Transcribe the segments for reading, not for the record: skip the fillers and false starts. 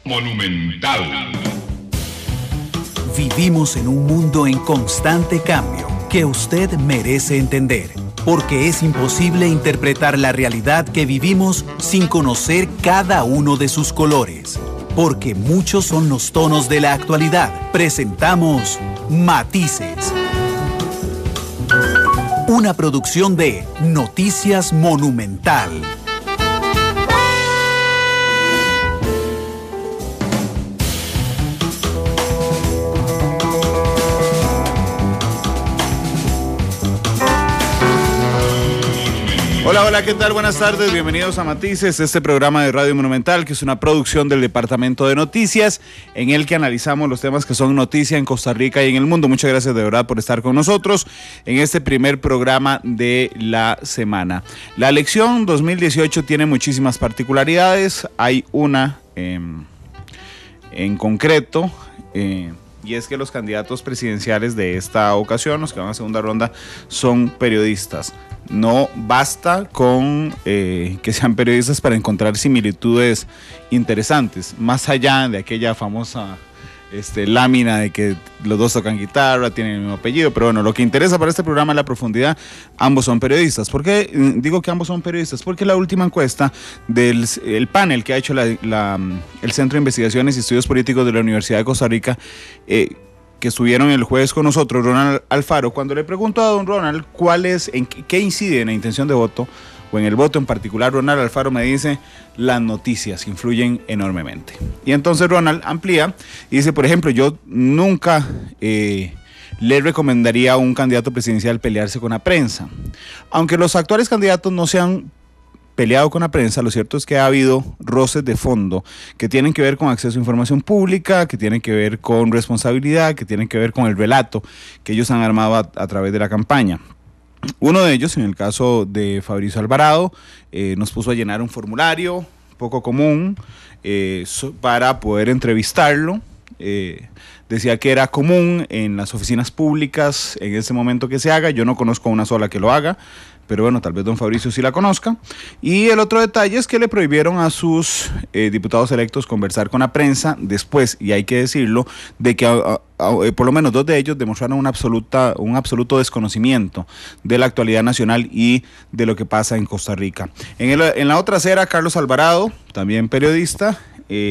Monumental. Vivimos en un mundo en constante cambio que usted merece entender, porque es imposible interpretar la realidad que vivimos sin conocer cada uno de sus colores. Porque muchos son los tonos de la actualidad. Presentamos Matices. Una producción de Noticias Monumental. Hola, ¿qué tal? Buenas tardes, bienvenidos a Matices, este programa de Radio Monumental, que es una producción del Departamento de Noticias, en el que analizamos los temas que son noticia en Costa Rica y en el mundo. Muchas gracias de verdad por estar con nosotros en este primer programa de la semana. La elección 2018 tiene muchísimas particularidades, hay una en concreto, y es que los candidatos presidenciales de esta ocasión, los que van a segunda ronda, son periodistas. No basta con que sean periodistas para encontrar similitudes interesantes, más allá de aquella famosa lámina de que los dos tocan guitarra, tienen el mismo apellido, pero bueno, lo que interesa para este programa es la profundidad. Ambos son periodistas. ¿Por qué digo que ambos son periodistas? Porque la última encuesta del panel que ha hecho el Centro de Investigaciones y Estudios Políticos de la Universidad de Costa Rica, que estuvieron el jueves con nosotros, Ronald Alfaro, cuando le pregunto a don Ronald qué incide en la intención de voto, o en el voto en particular, Ronald Alfaro me dice: las noticias influyen enormemente. Y entonces Ronald amplía y dice, por ejemplo, yo nunca le recomendaría a un candidato presidencial pelearse con la prensa. Aunque los actuales candidatos no se han peleado con la prensa, lo cierto es que ha habido roces de fondo que tienen que ver con acceso a información pública, que tienen que ver con responsabilidad, que tienen que ver con el relato que ellos han armado a través de la campaña. Uno de ellos, en el caso de Fabricio Alvarado, nos puso a llenar un formulario poco común para poder entrevistarlo. Decía que era común en las oficinas públicas en este momento que se haga. Yo no conozco una sola que lo haga, pero bueno, tal vez don Fabricio sí la conozca. Y el otro detalle es que le prohibieron a sus diputados electos conversar con la prensa después, y hay que decirlo, de que por lo menos dos de ellos demostraron un absoluto desconocimiento de la actualidad nacional y de lo que pasa en Costa Rica. En la otra acera, Carlos Alvarado, también periodista,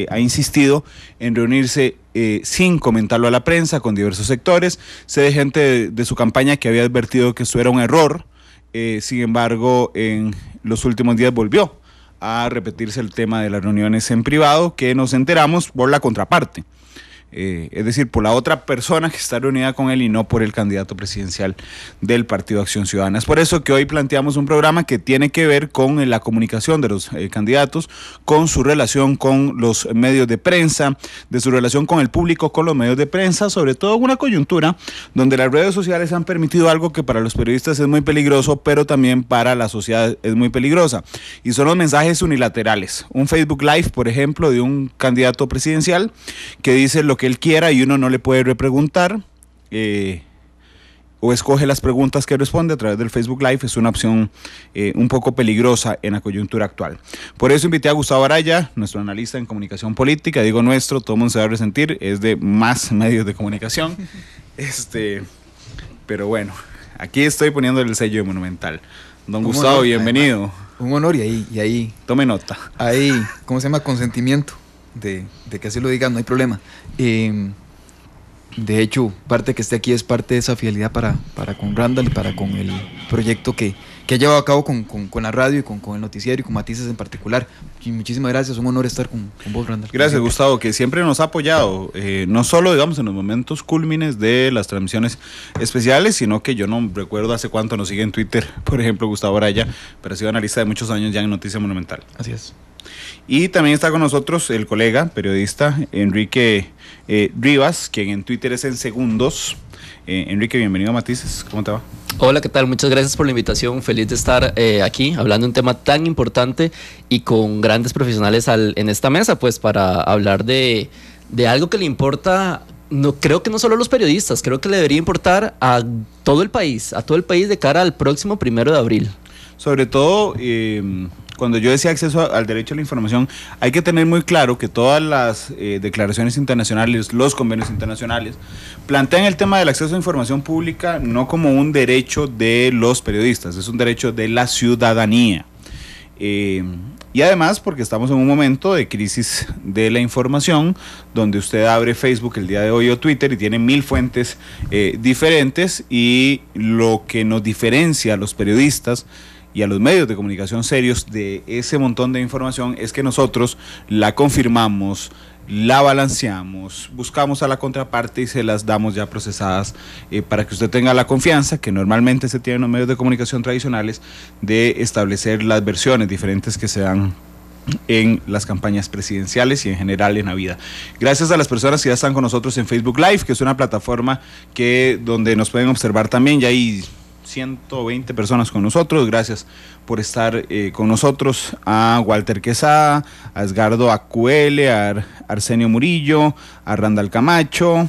ha insistido en reunirse sin comentarlo a la prensa con diversos sectores. Sé de gente de su campaña que había advertido que esto era un error. Sin embargo, en los últimos días volvió a repetirse el tema de las reuniones en privado, que nos enteramos por la contraparte. Es decir, por la otra persona que está reunida con él y no por el candidato presidencial del Partido Acción Ciudadana. Es por eso que hoy planteamos un programa que tiene que ver con la comunicación de los candidatos, con su relación con los medios de prensa, de su relación con el público, con los medios de prensa, sobre todo en una coyuntura donde las redes sociales han permitido algo que para los periodistas es muy peligroso, pero también para la sociedad es muy peligrosa, y son los mensajes unilaterales. Un Facebook Live, por ejemplo, de un candidato presidencial que dice lo que él quiera y uno no le puede repreguntar, o escoge las preguntas que responde a través del Facebook Live. Es una opción un poco peligrosa en la coyuntura actual. Por eso invité a Gustavo Araya, nuestro analista en comunicación política. Digo nuestro, todo el mundo se va a resentir, es de más medios de comunicación. Pero bueno, aquí estoy poniendo el sello de Monumental. Don Gustavo, honor, bienvenido. Un honor, y ahí tome nota. Ahí, ¿cómo se llama? Consentimiento de que así lo digan, no hay problema. De hecho, parte que esté aquí es parte de esa fidelidad para con Randall y para con el proyecto que ha llevado a cabo con la radio y con el noticiero y con Matices en particular. Y muchísimas gracias, un honor estar con vos, Randall. Gracias, Gustavo, que siempre nos ha apoyado, no solo, digamos, en los momentos cúlmines de las transmisiones especiales, sino que yo no recuerdo hace cuánto nos sigue en Twitter, por ejemplo, Gustavo Araya, pero ha sido analista de muchos años ya en Noticia Monumental. Así es. Y también está con nosotros el colega periodista Enrique Rivas, quien en Twitter es en segundos. Enrique, bienvenido a Matices, ¿cómo te va? Hola, ¿qué tal? Muchas gracias por la invitación, feliz de estar aquí hablando de un tema tan importante y con grandes profesionales en esta mesa, pues para hablar de algo que le importa, no, creo que no solo a los periodistas, creo que le debería importar a todo el país de cara al próximo 1 de abril. Sobre todo cuando yo decía acceso al derecho a la información, hay que tener muy claro que todas las declaraciones internacionales, los convenios internacionales, plantean el tema del acceso a información pública no como un derecho de los periodistas, es un derecho de la ciudadanía. Y además porque estamos en un momento de crisis de la información, donde usted abre Facebook el día de hoy o Twitter y tiene 1000 fuentes diferentes, y lo que nos diferencia a los periodistas y a los medios de comunicación serios de ese montón de información es que nosotros la confirmamos, la balanceamos, buscamos a la contraparte y se las damos ya procesadas para que usted tenga la confianza que normalmente se tiene en los medios de comunicación tradicionales de establecer las versiones diferentes que se dan en las campañas presidenciales y en general en la vida. Gracias a las personas que ya están con nosotros en Facebook Live, que es una plataforma donde nos pueden observar también. Ya hay 120 personas con nosotros. Gracias por estar con nosotros. A Walter Quesada, a Edgardo Acuele, a Arsenio Murillo, a Randall Camacho,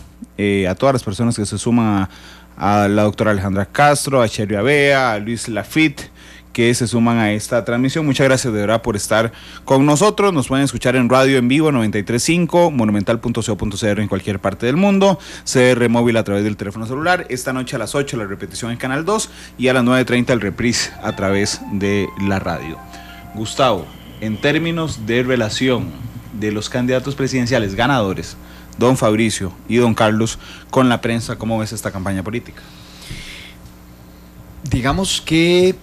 a todas las personas que se suman, a la doctora Alejandra Castro, a Cherio Avea, a Luis Lafitte, que se suman a esta transmisión. Muchas gracias de verdad por estar con nosotros. Nos pueden escuchar en radio en vivo 93.5, monumental.co.cr en cualquier parte del mundo, CR móvil a través del teléfono celular. Esta noche a las 8 la repetición en Canal 2 y a las 9:30 el reprise a través de la radio. Gustavo, en términos de relación de los candidatos presidenciales ganadores, don Fabricio y don Carlos, con la prensa, ¿cómo ves esta campaña política? Digamos que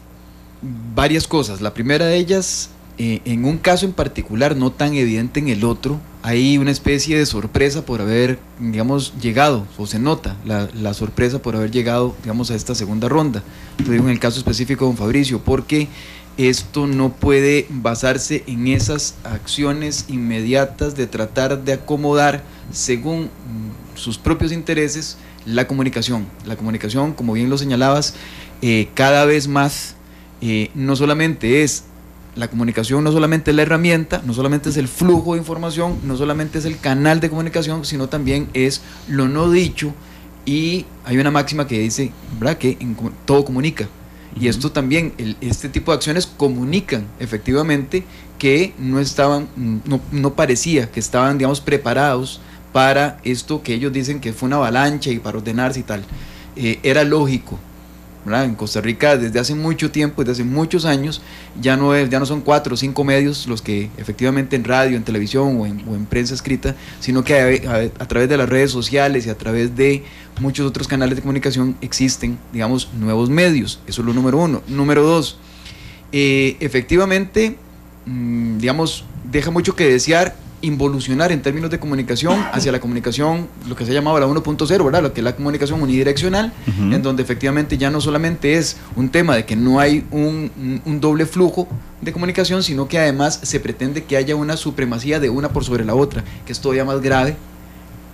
varias cosas. La primera de ellas, en un caso en particular, no tan evidente en el otro, hay una especie de sorpresa por haber, digamos, llegado, o se nota la sorpresa por haber llegado, digamos, a esta segunda ronda. Lo digo en el caso específico de don Fabricio, porque esto no puede basarse en esas acciones inmediatas de tratar de acomodar, según sus propios intereses, la comunicación. La comunicación, como bien lo señalabas, cada vez más no solamente es la comunicación, no solamente es la herramienta, no solamente es el flujo de información, no solamente es el canal de comunicación, sino también es lo no dicho. Y hay una máxima que dice, ¿verdad?, que todo comunica. Y esto también, este tipo de acciones comunican efectivamente que no parecía que estaban, digamos, preparados para esto que ellos dicen que fue una avalancha y para ordenarse y tal. Era lógico, ¿verdad? En Costa Rica desde hace mucho tiempo, desde hace muchos años, ya no son 4 o 5 medios los que efectivamente en radio, en televisión o en prensa escrita, sino que a través de las redes sociales y a través de muchos otros canales de comunicación existen, digamos, nuevos medios. Eso es lo número 1. Número 2, efectivamente, digamos, deja mucho que desear involucionar en términos de comunicación hacia la comunicación, lo que se ha llamado la 1.0, ¿verdad? Lo que es la comunicación unidireccional, en donde efectivamente ya no solamente es un tema de que no hay un doble flujo de comunicación, sino que además se pretende que haya una supremacía de una por sobre la otra, que es todavía más grave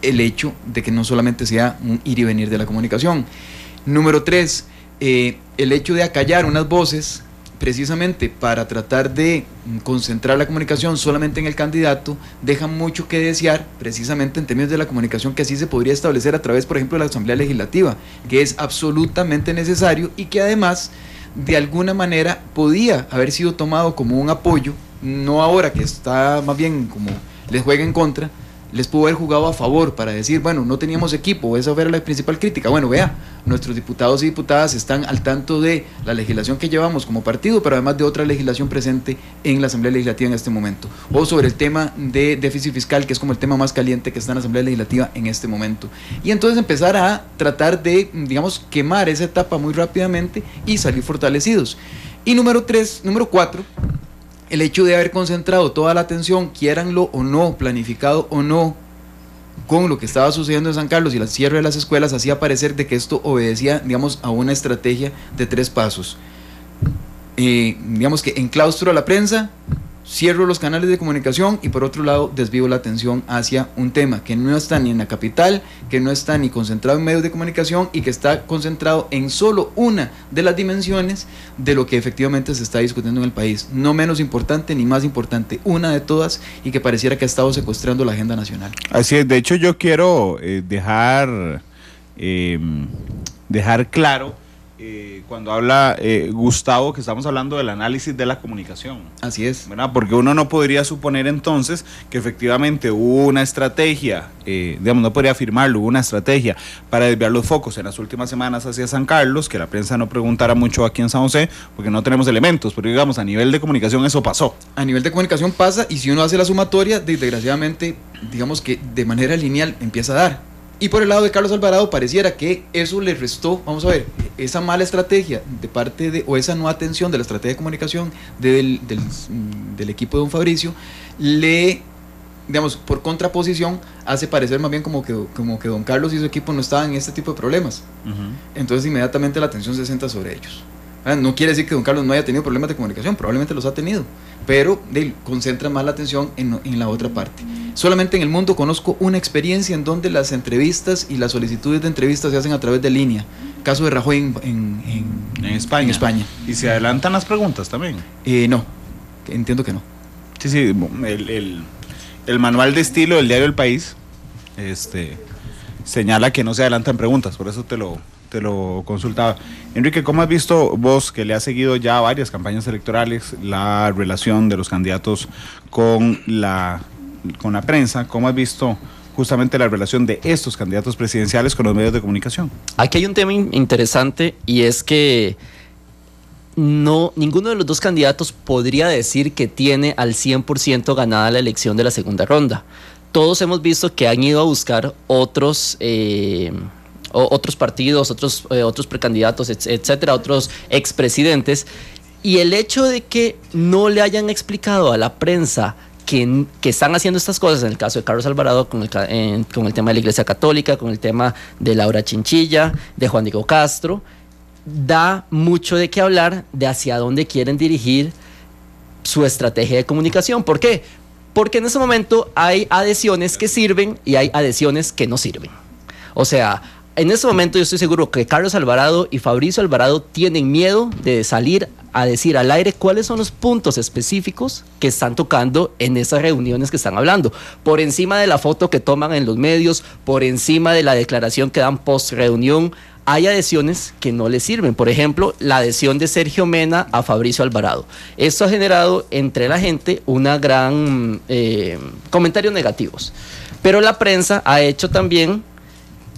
el hecho de que no solamente sea un ir y venir de la comunicación. Número 3, el hecho de acallar unas voces precisamente para tratar de concentrar la comunicación solamente en el candidato, deja mucho que desear precisamente en términos de la comunicación que así se podría establecer a través, por ejemplo, de la Asamblea Legislativa, que es absolutamente necesario y que además de alguna manera podía haber sido tomado como un apoyo, no ahora que está más bien como les juega en contra, les pudo haber jugado a favor para decir, bueno, no teníamos equipo, esa era la principal crítica. Bueno, vea, nuestros diputados y diputadas están al tanto de la legislación que llevamos como partido, pero además de otra legislación presente en la Asamblea Legislativa en este momento, o sobre el tema de déficit fiscal, que es como el tema más caliente que está en la Asamblea Legislativa en este momento. Y entonces empezar a tratar de, digamos, quemar esa etapa muy rápidamente y salir fortalecidos. Y número 4, el hecho de haber concentrado toda la atención, quiéranlo o no, planificado o no, con lo que estaba sucediendo en San Carlos y el cierre de las escuelas, hacía parecer de que esto obedecía, digamos, a una estrategia de 3 pasos. Digamos que enclaustro a la prensa, cierro los canales de comunicación y por otro lado desvío la atención hacia un tema que no está ni en la capital, que no está ni concentrado en medios de comunicación y que está concentrado en solo una de las dimensiones de lo que efectivamente se está discutiendo en el país, no menos importante ni más importante, una de todas, y que pareciera que ha estado secuestrando la agenda nacional. Así es, de hecho yo quiero dejar claro cuando habla Gustavo, que estamos hablando del análisis de la comunicación. Así es. ¿Verdad? Porque uno no podría suponer entonces que efectivamente hubo una estrategia, digamos, no podría afirmarlo, hubo una estrategia para desviar los focos en las últimas semanas hacia San Carlos, que la prensa no preguntara mucho aquí en San José, porque no tenemos elementos, pero digamos, a nivel de comunicación eso pasó. A nivel de comunicación pasa, y si uno hace la sumatoria, desgraciadamente, digamos que de manera lineal empieza a dar. Y por el lado de Carlos Alvarado pareciera que eso le restó, vamos a ver, esa mala estrategia de parte de, o esa no atención de la estrategia de comunicación del equipo de don Fabricio, le, digamos, por contraposición, hace parecer más bien como que don Carlos y su equipo no estaban en este tipo de problemas. Entonces inmediatamente la atención se centra sobre ellos. No quiere decir que don Carlos no haya tenido problemas de comunicación, probablemente los ha tenido, pero concentra más la atención en la otra parte. Solamente en el mundo conozco una experiencia en donde las entrevistas y las solicitudes de entrevistas se hacen a través de línea. Caso de Rajoy en España. ¿Y se adelantan las preguntas también? No, entiendo que no. Sí, el manual de estilo del diario El País señala que no se adelantan preguntas, por eso te lo consultaba. Enrique, ¿cómo has visto vos, que le has seguido ya varias campañas electorales, la relación de los candidatos con la prensa? ¿Cómo has visto justamente la relación de estos candidatos presidenciales con los medios de comunicación? Aquí hay un tema interesante, y es que ninguno de los dos candidatos podría decir que tiene al 100% ganada la elección de la segunda ronda. Todos hemos visto que han ido a buscar otros partidos, otros precandidatos, etcétera, otros expresidentes, y el hecho de que no le hayan explicado a la prensa que están haciendo estas cosas, en el caso de Carlos Alvarado con el tema de la Iglesia Católica, con el tema de Laura Chinchilla, de Juan Diego Castro, da mucho de qué hablar de hacia dónde quieren dirigir su estrategia de comunicación. ¿Por qué? Porque en ese momento hay adhesiones que sirven y hay adhesiones que no sirven. O sea, en este momento yo estoy seguro que Carlos Alvarado y Fabricio Alvarado tienen miedo de salir a decir al aire cuáles son los puntos específicos que están tocando en esas reuniones que están hablando. Por encima de la foto que toman en los medios, por encima de la declaración que dan post reunión, hay adhesiones que no les sirven. Por ejemplo, la adhesión de Sergio Mena a Fabricio Alvarado. Esto ha generado entre la gente una gran comentarios negativos. Pero la prensa ha hecho también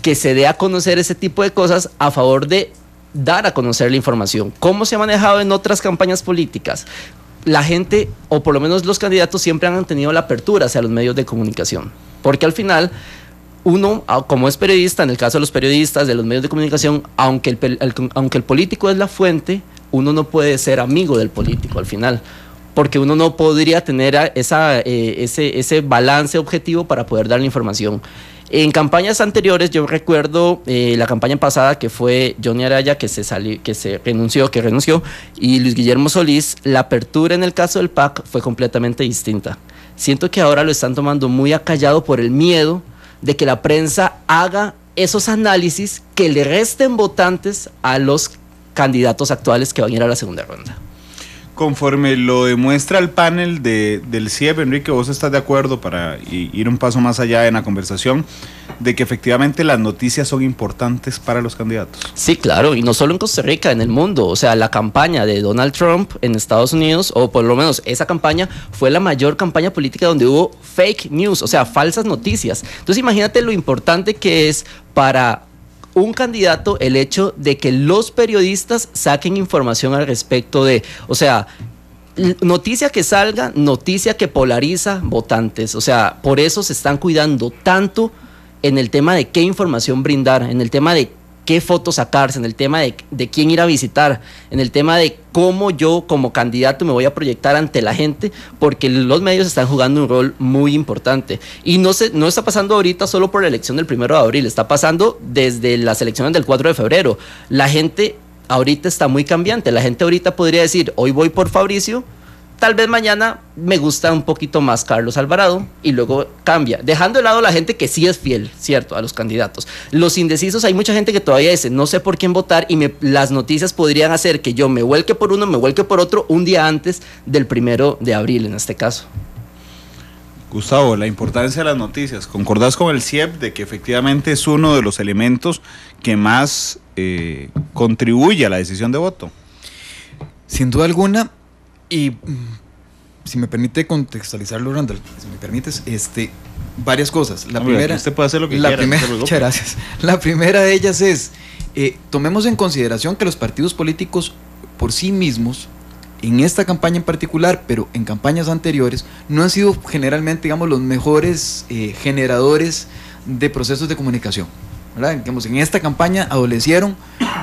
que se dé a conocer ese tipo de cosas a favor de dar a conocer la información. ¿Cómo se ha manejado en otras campañas políticas? La gente, o por lo menos los candidatos, siempre han tenido la apertura hacia los medios de comunicación. Porque al final, uno, como es periodista, en el caso de los periodistas, de los medios de comunicación, aunque el político es la fuente, uno no puede ser amigo del político al final, porque uno no podría tener ese balance objetivo para poder dar la información. En campañas anteriores, yo recuerdo la campaña pasada, que fue Johnny Araya, que renunció, y Luis Guillermo Solís, la apertura en el caso del PAC fue completamente distinta. Siento que ahora lo están tomando muy acallado por el miedo de que la prensa haga esos análisis que le resten votantes a los candidatos actuales que van a ir a la segunda ronda. Conforme lo demuestra el panel del CIEP, Enrique, ¿vos estás de acuerdo, para ir un paso más allá en la conversación, de que efectivamente las noticias son importantes para los candidatos? Sí, claro, y no solo en Costa Rica, en el mundo. O sea, la campaña de Donald Trump en Estados Unidos, o por lo menos esa campaña, fue la mayor campaña política donde hubo fake news, o sea, falsas noticias. Entonces imagínate lo importante que es para un candidato el hecho de que los periodistas saquen información al respecto de, o sea, noticia que salga, noticia que polariza votantes. O sea, por eso se están cuidando tanto en el tema de qué información brindar, en el tema de qué fotos sacarse, en el tema de quién ir a visitar, en el tema de cómo yo como candidato me voy a proyectar ante la gente, porque los medios están jugando un rol muy importante. Y no está pasando ahorita solo por la elección del 1 de abril, está pasando desde las elecciones del 4 de febrero. La gente ahorita está muy cambiante, la gente ahorita podría decir, hoy voy por Fabricio, tal vez mañana me gusta un poquito más Carlos Alvarado, y luego cambia, dejando de lado la gente que sí es fiel, ¿cierto?, a los candidatos. Los indecisos, hay mucha gente que todavía dice, no sé por quién votar, y las noticias podrían hacer que yo me vuelque por uno, me vuelque por otro, un día antes del 1 de abril en este caso. Gustavo, la importancia de las noticias. ¿Concordás con el CIEP de que efectivamente es uno de los elementos que más contribuye a la decisión de voto? Sin duda alguna, y si me permite contextualizarlo, Randall, si me permites, varias cosas. La primera, usted puede hacer lo que quiera. Muchas gracias. La primera de ellas es, tomemos en consideración que los partidos políticos por sí mismos, en esta campaña en particular, pero en campañas anteriores, no han sido generalmente, digamos, los mejores generadores de procesos de comunicación, ¿verdad? Digamos, en esta campaña adolecieron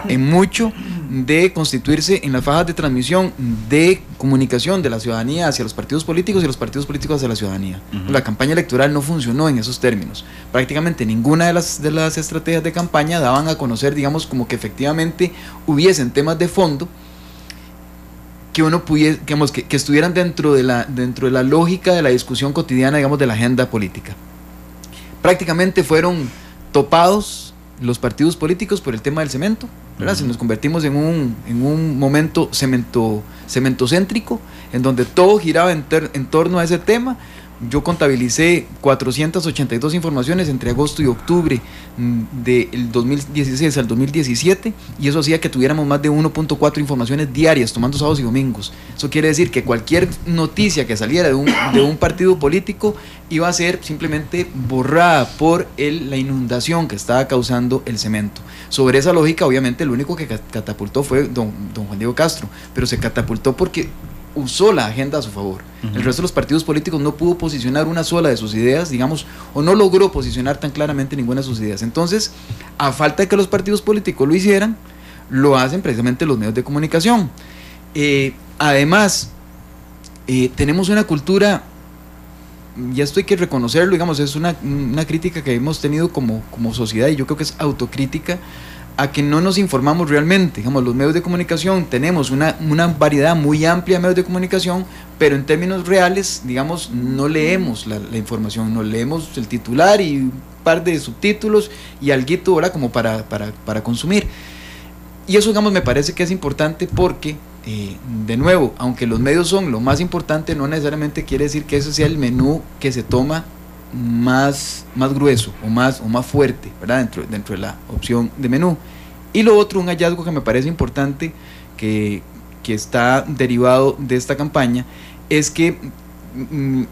en mucho de constituirse en las fajas de transmisión de comunicación de la ciudadanía hacia los partidos políticos y los partidos políticos hacia la ciudadanía. La campaña electoral no funcionó en esos términos. Prácticamente ninguna de las estrategias de campaña daban a conocer, digamos, como que efectivamente hubiesen temas de fondo que uno pudiese, digamos, que estuvieran dentro de la lógica de la discusión cotidiana, digamos, de la agenda política. Prácticamente fueron topados los partidos políticos por el tema del cemento, ¿verdad? Si nos convertimos en un momento cementocéntrico, en donde todo giraba en torno a ese tema. Yo contabilicé 482 informaciones entre agosto y octubre del 2016 al 2017, y eso hacía que tuviéramos más de 1.4 informaciones diarias, tomando sábados y domingos. Eso quiere decir que cualquier noticia que saliera de un partido político iba a ser simplemente borrada por la inundación que estaba causando el cemento. Sobre esa lógica, obviamente, el único que catapultó fue don Juan Diego Castro, pero se catapultó porque usó la agenda a su favor. El resto de los partidos políticos no pudo posicionar una sola de sus ideas, digamos, o no logró posicionar tan claramente ninguna de sus ideas. Entonces, a falta de que los partidos políticos lo hicieran, lo hacen precisamente los medios de comunicación. Además, tenemos una cultura, y esto hay que reconocerlo, digamos, es una crítica que hemos tenido como sociedad, y yo creo que es autocrítica, a que no nos informamos realmente. Digamos, los medios de comunicación tenemos una variedad muy amplia de medios de comunicación, pero en términos reales, digamos, no leemos la información, no leemos el titular y un par de subtítulos y alguito, ¿verdad?, como para consumir. Y eso, digamos, me parece que es importante porque, de nuevo, aunque los medios son lo más importante, no necesariamente quiere decir que ese sea el menú que se toma más grueso o más fuerte, ¿verdad?, dentro de la opción de menú. Y lo otro, un hallazgo que me parece importante que está derivado de esta campaña, es que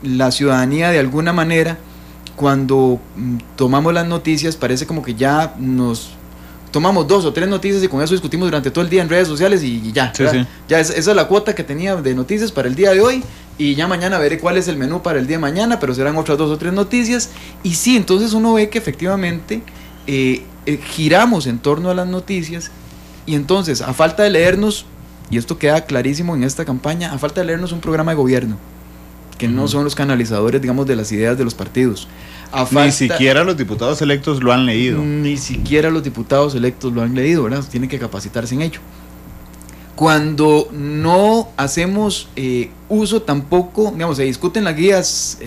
la ciudadanía, de alguna manera, cuando tomamos las noticias, parece como que ya nos tomamos 2 o 3 noticias y con eso discutimos durante todo el día en redes sociales y ya, sí. Ya esa es la cuota que tenía de noticias para el día de hoy, y ya mañana veré cuál es el menú para el día de mañana, pero serán otras 2 o 3 noticias. Y sí, entonces uno ve que efectivamente giramos en torno a las noticias, y entonces, a falta de leernos, y esto queda clarísimo en esta campaña, a falta de leernos un programa de gobierno, que no son los canalizadores, digamos, de las ideas de los partidos. Ni siquiera los diputados electos lo han leído. Ni siquiera los diputados electos lo han leído, ¿verdad? Tienen que capacitarse en ello. Cuando no hacemos uso tampoco, digamos, se discuten las guías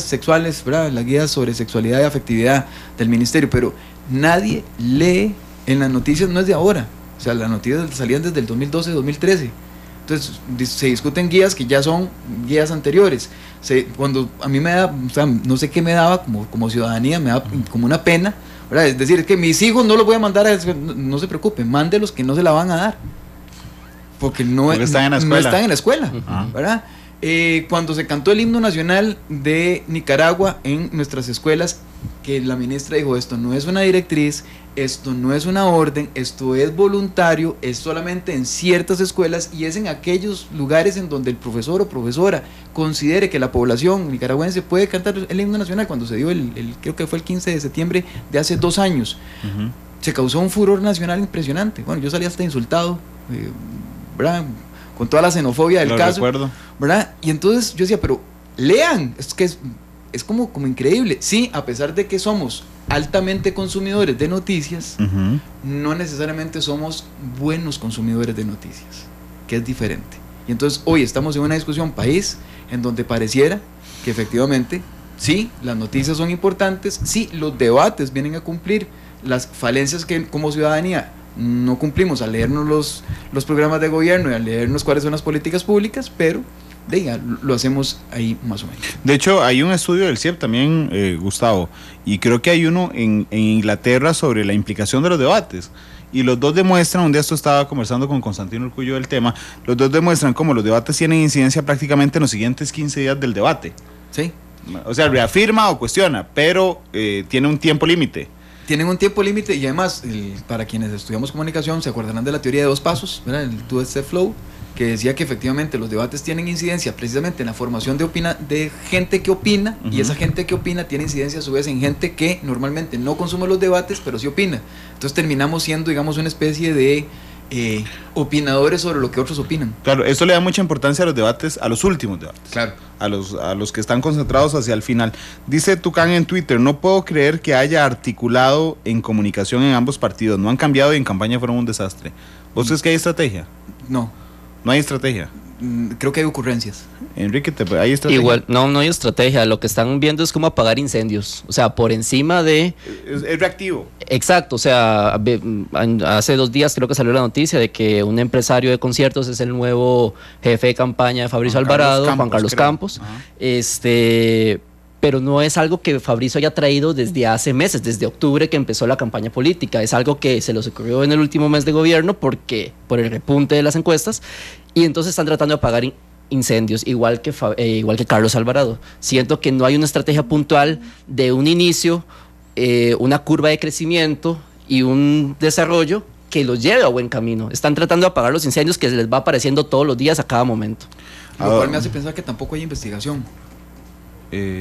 sexuales, ¿verdad?, las guías sobre sexualidad y afectividad del ministerio, pero nadie lee en las noticias, no es de ahora, o sea, las noticias salían desde el 2012, 2013. Entonces se discuten guías que ya son guías anteriores. Cuando a mí me da, o sea, no sé qué me daba como ciudadanía, me da como una pena, ¿verdad? Es decir, es que mis hijos no los voy a mandar no se preocupen, mándelos, que no se la van a dar, porque no están en la escuela, ¿verdad? Cuando se cantó el himno nacional de Nicaragua en nuestras escuelas, que la ministra dijo: esto no es una directriz, esto no es una orden, esto es voluntario, es solamente en ciertas escuelas y es en aquellos lugares en donde el profesor o profesora considere que la población nicaragüense puede cantar el himno nacional. Cuando se dio creo que fue el 15 de septiembre de hace 2 años, se causó un furor nacional impresionante. Bueno, yo salí hasta insultado, ¿verdad?, con toda la xenofobia del caso, recuerdo, ¿verdad? Y entonces yo decía, pero lean, es que es como increíble. Sí, a pesar de que somos altamente consumidores de noticias, no necesariamente somos buenos consumidores de noticias, que es diferente. Y entonces hoy estamos en una discusión país en donde pareciera que efectivamente sí, las noticias son importantes, sí, los debates vienen a cumplir las falencias que como ciudadanía no cumplimos al leernos los programas de gobierno y al leernos cuáles son las políticas públicas, pero lo hacemos ahí más o menos. De hecho, hay un estudio del CIEP también, Gustavo, y creo que hay uno en Inglaterra sobre la implicación de los debates. Y los dos demuestran, un día esto estaba conversando con Constantino Urcullo del tema, los dos demuestran cómo los debates tienen incidencia prácticamente en los siguientes 15 días del debate. Sí. O sea, reafirma o cuestiona, pero tiene un tiempo límite. Tienen un tiempo límite y además, para quienes estudiamos comunicación, se acordarán de la teoría de 2 pasos, ¿verdad? El two-step flow, que decía que efectivamente los debates tienen incidencia precisamente en la formación de gente que opina, y esa gente que opina tiene incidencia a su vez en gente que normalmente no consume los debates, pero sí opina. Entonces terminamos siendo, digamos, una especie de opinadores sobre lo que otros opinan. Claro, esto le da mucha importancia a los debates, a los últimos debates. Claro. A los que están concentrados hacia el final. Dice Tucán en Twitter, no puedo creer que haya articulado en comunicación en ambos partidos. No han cambiado y en campaña fueron un desastre. ¿Vos crees que hay estrategia? No. No hay estrategia. Creo que hay ocurrencias. Enrique, ¿hay estrategia? Igual, no hay estrategia. Lo que están viendo es cómo apagar incendios. O sea, por encima de... Es reactivo. Exacto. O sea, hace 2 días creo que salió la noticia de que un empresario de conciertos es el nuevo jefe de campaña de Fabricio Alvarado, Juan Carlos Campos. Pero no es algo que Fabricio haya traído desde hace meses, desde octubre que empezó la campaña política. Es algo que se les ocurrió en el último mes de gobierno por el repunte de las encuestas, y entonces están tratando de apagar incendios, igual que Carlos Alvarado. Siento que no hay una estrategia puntual de un inicio, una curva de crecimiento y un desarrollo que los lleve a buen camino. Están tratando de apagar los incendios que les va apareciendo todos los días a cada momento. Lo cual me hace pensar que tampoco hay investigación.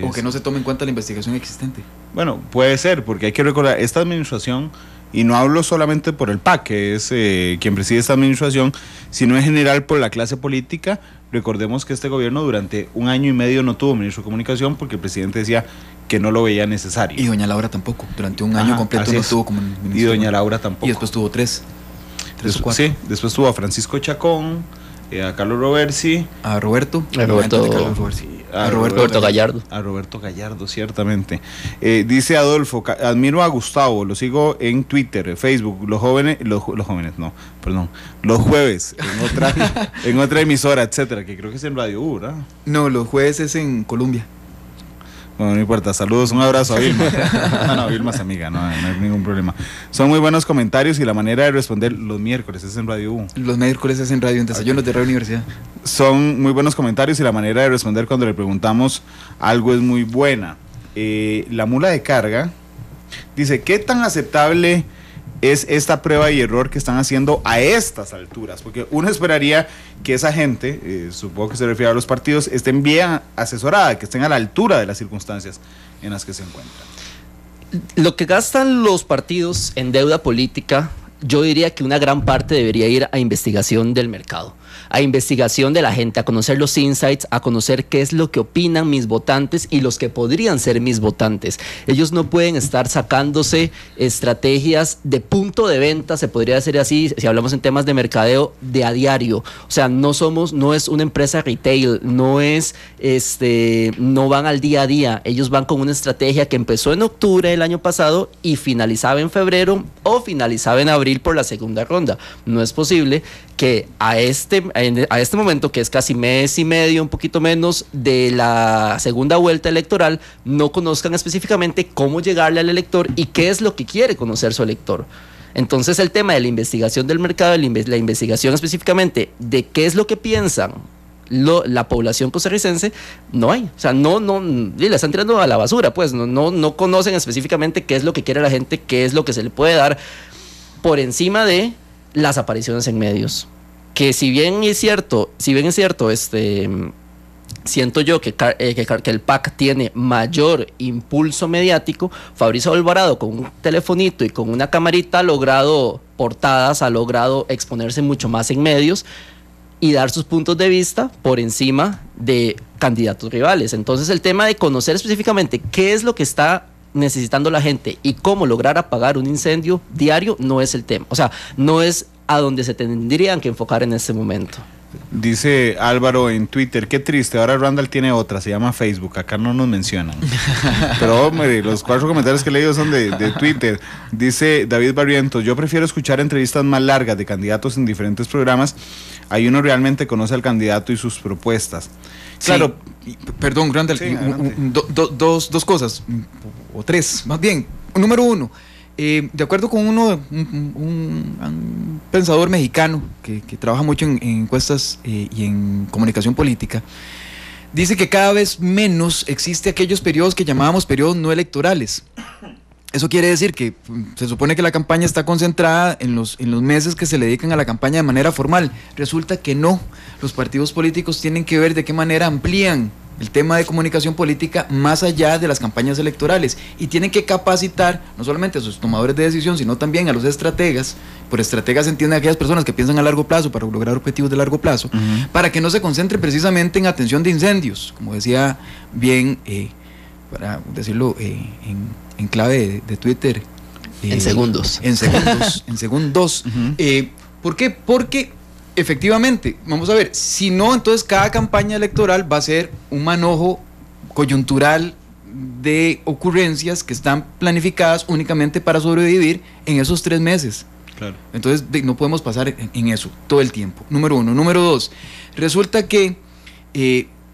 O que no se tome en cuenta la investigación existente. Bueno, puede ser, porque hay que recordar, esta administración, y no hablo solamente por el PAC, que es quien preside esta administración, sino en general por la clase política. Recordemos que este gobierno durante 1 año y medio no tuvo ministro de comunicación porque el presidente decía que no lo veía necesario. Y doña Laura tampoco, durante 1 año completo no tuvo como ministro. Y doña Laura tampoco. Y después tuvo 3 o 4. Sí, después tuvo a Francisco Chacón, a Carlos Roversi, a Roberto Gallardo. A Roberto Gallardo, ciertamente. Dice Adolfo, admiro a Gustavo, lo sigo en Twitter, Facebook, los jueves en otra emisora, etcétera, que creo que es en Radio U, ¿verdad? No, los jueves es en Colombia. Bueno, no importa, saludos, un abrazo a Vilma. No, Vilma es amiga, no hay ningún problema. Son muy buenos comentarios y la manera de responder los miércoles es en Radio U. Los miércoles es en Radio, en Desayunos de Radio Universidad. Son muy buenos comentarios y la manera de responder cuando le preguntamos algo es muy buena. La mula de carga dice, ¿qué tan aceptable es esta prueba y error que están haciendo a estas alturas? Porque uno esperaría que esa gente, supongo que se refiere a los partidos, estén bien asesorada, que estén a la altura de las circunstancias en las que se encuentran. Lo que gastan los partidos en deuda política, yo diría que una gran parte debería ir a investigación del mercado, a investigación de la gente, a conocer los insights, a conocer qué es lo que opinan mis votantes y los que podrían ser mis votantes. Ellos no pueden estar sacándose estrategias de punto de venta, se podría decir así, si hablamos en temas de mercadeo, de a diario. O sea, no es una empresa retail, no van al día a día. Ellos van con una estrategia que empezó en octubre del año pasado y finalizaba en febrero o finalizaba en abril por la segunda ronda. No es posible que a este momento, que es casi mes y medio, un poquito menos, de la segunda vuelta electoral, no conozcan específicamente cómo llegarle al elector y qué es lo que quiere conocer su elector. Entonces el tema de la investigación del mercado, la investigación específicamente de qué es lo que piensan la población costarricense, no hay. O sea, no le están tirando a la basura, pues no conocen específicamente qué es lo que quiere la gente, qué es lo que se le puede dar por encima de las apariciones en medios. Que si bien es cierto, siento yo que el PAC tiene mayor impulso mediático, Fabricio Alvarado con un telefonito y con una camarita ha logrado portadas, ha logrado exponerse mucho más en medios y dar sus puntos de vista por encima de candidatos rivales. Entonces el tema de conocer específicamente qué es lo que está necesitando la gente y cómo lograr apagar un incendio diario no es el tema. O sea, no es a donde se tendrían que enfocar en este momento. Dice Álvaro en Twitter, qué triste, ahora Randall tiene otra, se llama Facebook, acá no nos mencionan. Pero hombre, los 4 comentarios que he leído son de Twitter. Dice David Barrientos, yo prefiero escuchar entrevistas más largas de candidatos en diferentes programas ahí uno realmente conoce al candidato y sus propuestas. Claro. Sí. Perdón, Randall, Sí, dos cosas, o tres, más bien. Número uno, de acuerdo con un pensador mexicano que trabaja mucho en encuestas y en comunicación política, dice que cada vez menos existe aquellos periodos que llamábamos periodos no electorales. Eso quiere decir que se supone que la campaña está concentrada en los meses que se le dedican a la campaña de manera formal. Resulta que no. Los partidos políticos tienen que ver de qué manera amplían el tema de comunicación política más allá de las campañas electorales, y tienen que capacitar no solamente a sus tomadores de decisión, sino también a los estrategas. Por estrategas se entienden aquellas personas que piensan a largo plazo para lograr objetivos de largo plazo, para que no se concentren precisamente en atención de incendios, como decía bien, para decirlo en clave de Twitter, en segundos. En segundos. ¿Por qué? Porque efectivamente, vamos a ver, si no, entonces cada campaña electoral va a ser un manojo coyuntural de ocurrencias que están planificadas únicamente para sobrevivir en esos 3 meses. Claro. Entonces no podemos pasar en eso todo el tiempo, número uno. Número dos, resulta que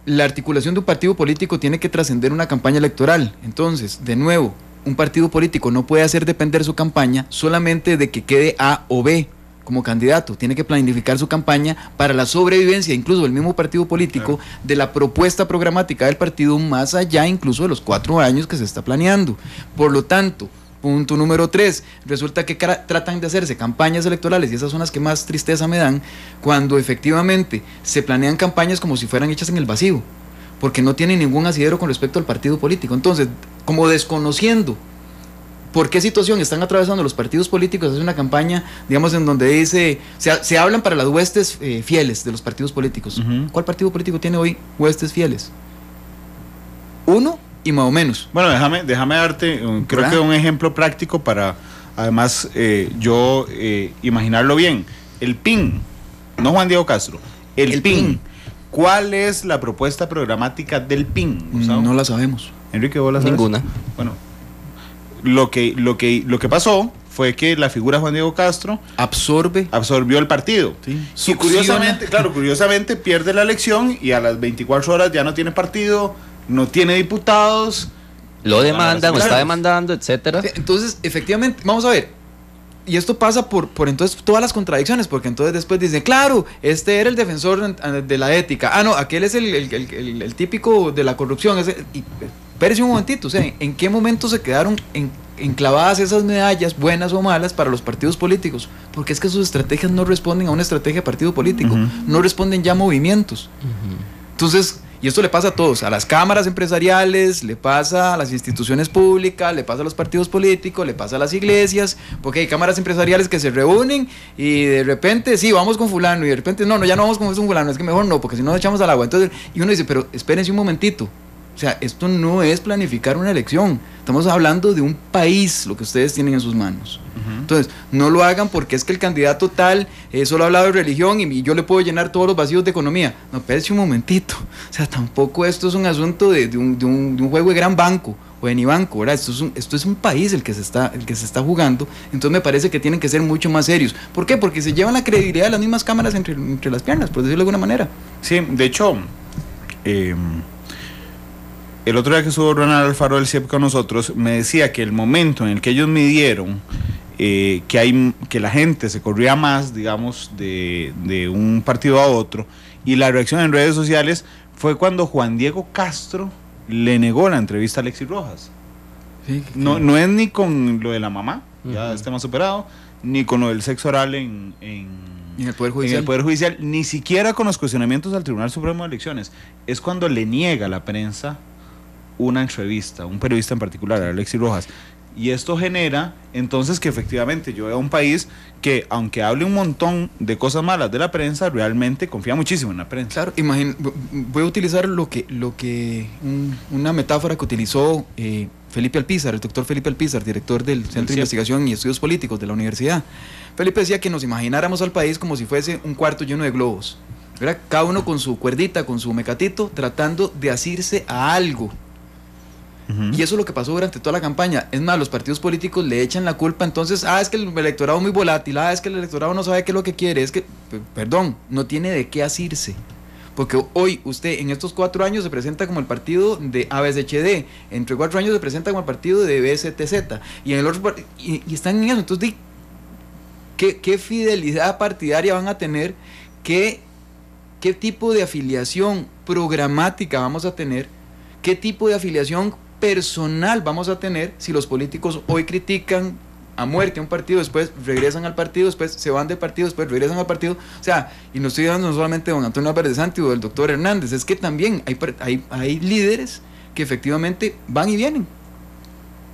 la articulación de un partido político tiene que trascender una campaña electoral. Entonces, de nuevo, un partido político no puede hacer depender su campaña solamente de que quede A o B como candidato. Tiene que planificar su campaña para la sobrevivencia, incluso del mismo partido político, claro, de la propuesta programática del partido, más allá incluso de los 4 años que se está planeando. Por lo tanto, punto número 3, resulta que tratan de hacerse campañas electorales, y esas son las que más tristeza me dan, cuando efectivamente se planean campañas como si fueran hechas en el vacío, porque no tienen ningún asidero con respecto al partido político. Entonces, como desconociendo por qué situación están atravesando los partidos políticos, hace una campaña, digamos, en donde dice, se hablan para las huestes fieles de los partidos políticos. ¿Cuál partido político tiene hoy huestes fieles? Uno y más o menos. Bueno, déjame darte, creo que un ejemplo práctico para, además, yo imaginarlo bien. El PIN, no Juan Diego Castro, el PIN. ¿Cuál es la propuesta programática del PIN? No la sabemos. Enrique, ¿vos la sabes? Ninguna. Bueno, lo que pasó fue que la figura Juan Diego Castro absorbió el partido. Sí. Y curiosamente pierde la elección, y a las 24 horas ya no tiene partido, no tiene diputados. Lo demandan, o está demandando, etcétera. Entonces, efectivamente, vamos a ver. Y esto pasa por entonces todas las contradicciones, porque entonces después dicen, claro, este era el defensor de la ética. Ah, no, aquel es el típico de la corrupción. Y espérese un momentito, o sea, ¿en qué momento se quedaron enclavadas esas medallas, buenas o malas, para los partidos políticos? Porque es que sus estrategias no responden a una estrategia de partido político, no responden ya a movimientos. Entonces, y esto le pasa a todos, a las cámaras empresariales, le pasa a las instituciones públicas, le pasa a los partidos políticos, le pasa a las iglesias, porque hay cámaras empresariales que se reúnen y de repente, sí, vamos con fulano, y de repente, no, ya no vamos con fulano, es que mejor no, porque si no nos echamos al agua. Entonces, y uno dice, pero espérense un momentito. O sea, esto no es planificar una elección. Estamos hablando de un país, lo que ustedes tienen en sus manos. Entonces, no lo hagan porque es que el candidato tal solo ha hablado de religión y yo le puedo llenar todos los vacíos de economía. No, espérese un momentito. O sea, tampoco esto es un asunto de un juego de gran banco o de ni banco, ¿verdad? Esto es un país el que se está jugando. Entonces me parece que tienen que ser mucho más serios. ¿Por qué? Porque se llevan la credibilidad de las mismas cámaras entre las piernas, por decirlo de alguna manera. Sí, de hecho, el otro día que estuvo Ronald Alfaro del CIEP con nosotros, me decía que el momento en el que ellos midieron que la gente se corría más, digamos, de un partido a otro, y la reacción en redes sociales fue cuando Juan Diego Castro le negó la entrevista a Alexis Rojas. Sí, no es ni con lo de la mamá, ya este más superado, ni con lo del sexo oral en el Poder Judicial, ni siquiera con los cuestionamientos al Tribunal Supremo de Elecciones. Es cuando le niega a la prensa una entrevista, un periodista en particular, a Alexis Rojas. Y esto genera entonces que efectivamente yo veo un país que, aunque hable un montón de cosas malas de la prensa, realmente confía muchísimo en la prensa. Claro, voy a utilizar una metáfora que utilizó Felipe Alpizar, el doctor Felipe Alpizar, director del Centro de Investigación y Estudios Políticos de la universidad. Felipe decía que nos imagináramos al país como si fuese un cuarto lleno de globos, ¿verdad? Cada uno con su cuerdita, con su mecatito, tratando de asirse a algo. Y eso es lo que pasó durante toda la campaña. Es más, los partidos políticos le echan la culpa, entonces, es que el electorado es muy volátil, es que el electorado no sabe qué es lo que quiere, es que, perdón, no tiene de qué asirse. Porque hoy usted en estos 4 años se presenta como el partido de ABCHD, entre 4 años se presenta como el partido de BSTZ, y en el otro y están en eso. Entonces, ¿qué fidelidad partidaria van a tener? ¿Qué tipo de afiliación programática vamos a tener? ¿Qué tipo de afiliación personal vamos a tener si los políticos hoy critican a muerte a un partido, después regresan al partido, después se van del partido, después regresan al partido? O sea, y no estoy hablando solamente de don Antonio Álvarez de Santi o del doctor Hernández, es que también hay líderes que efectivamente van y vienen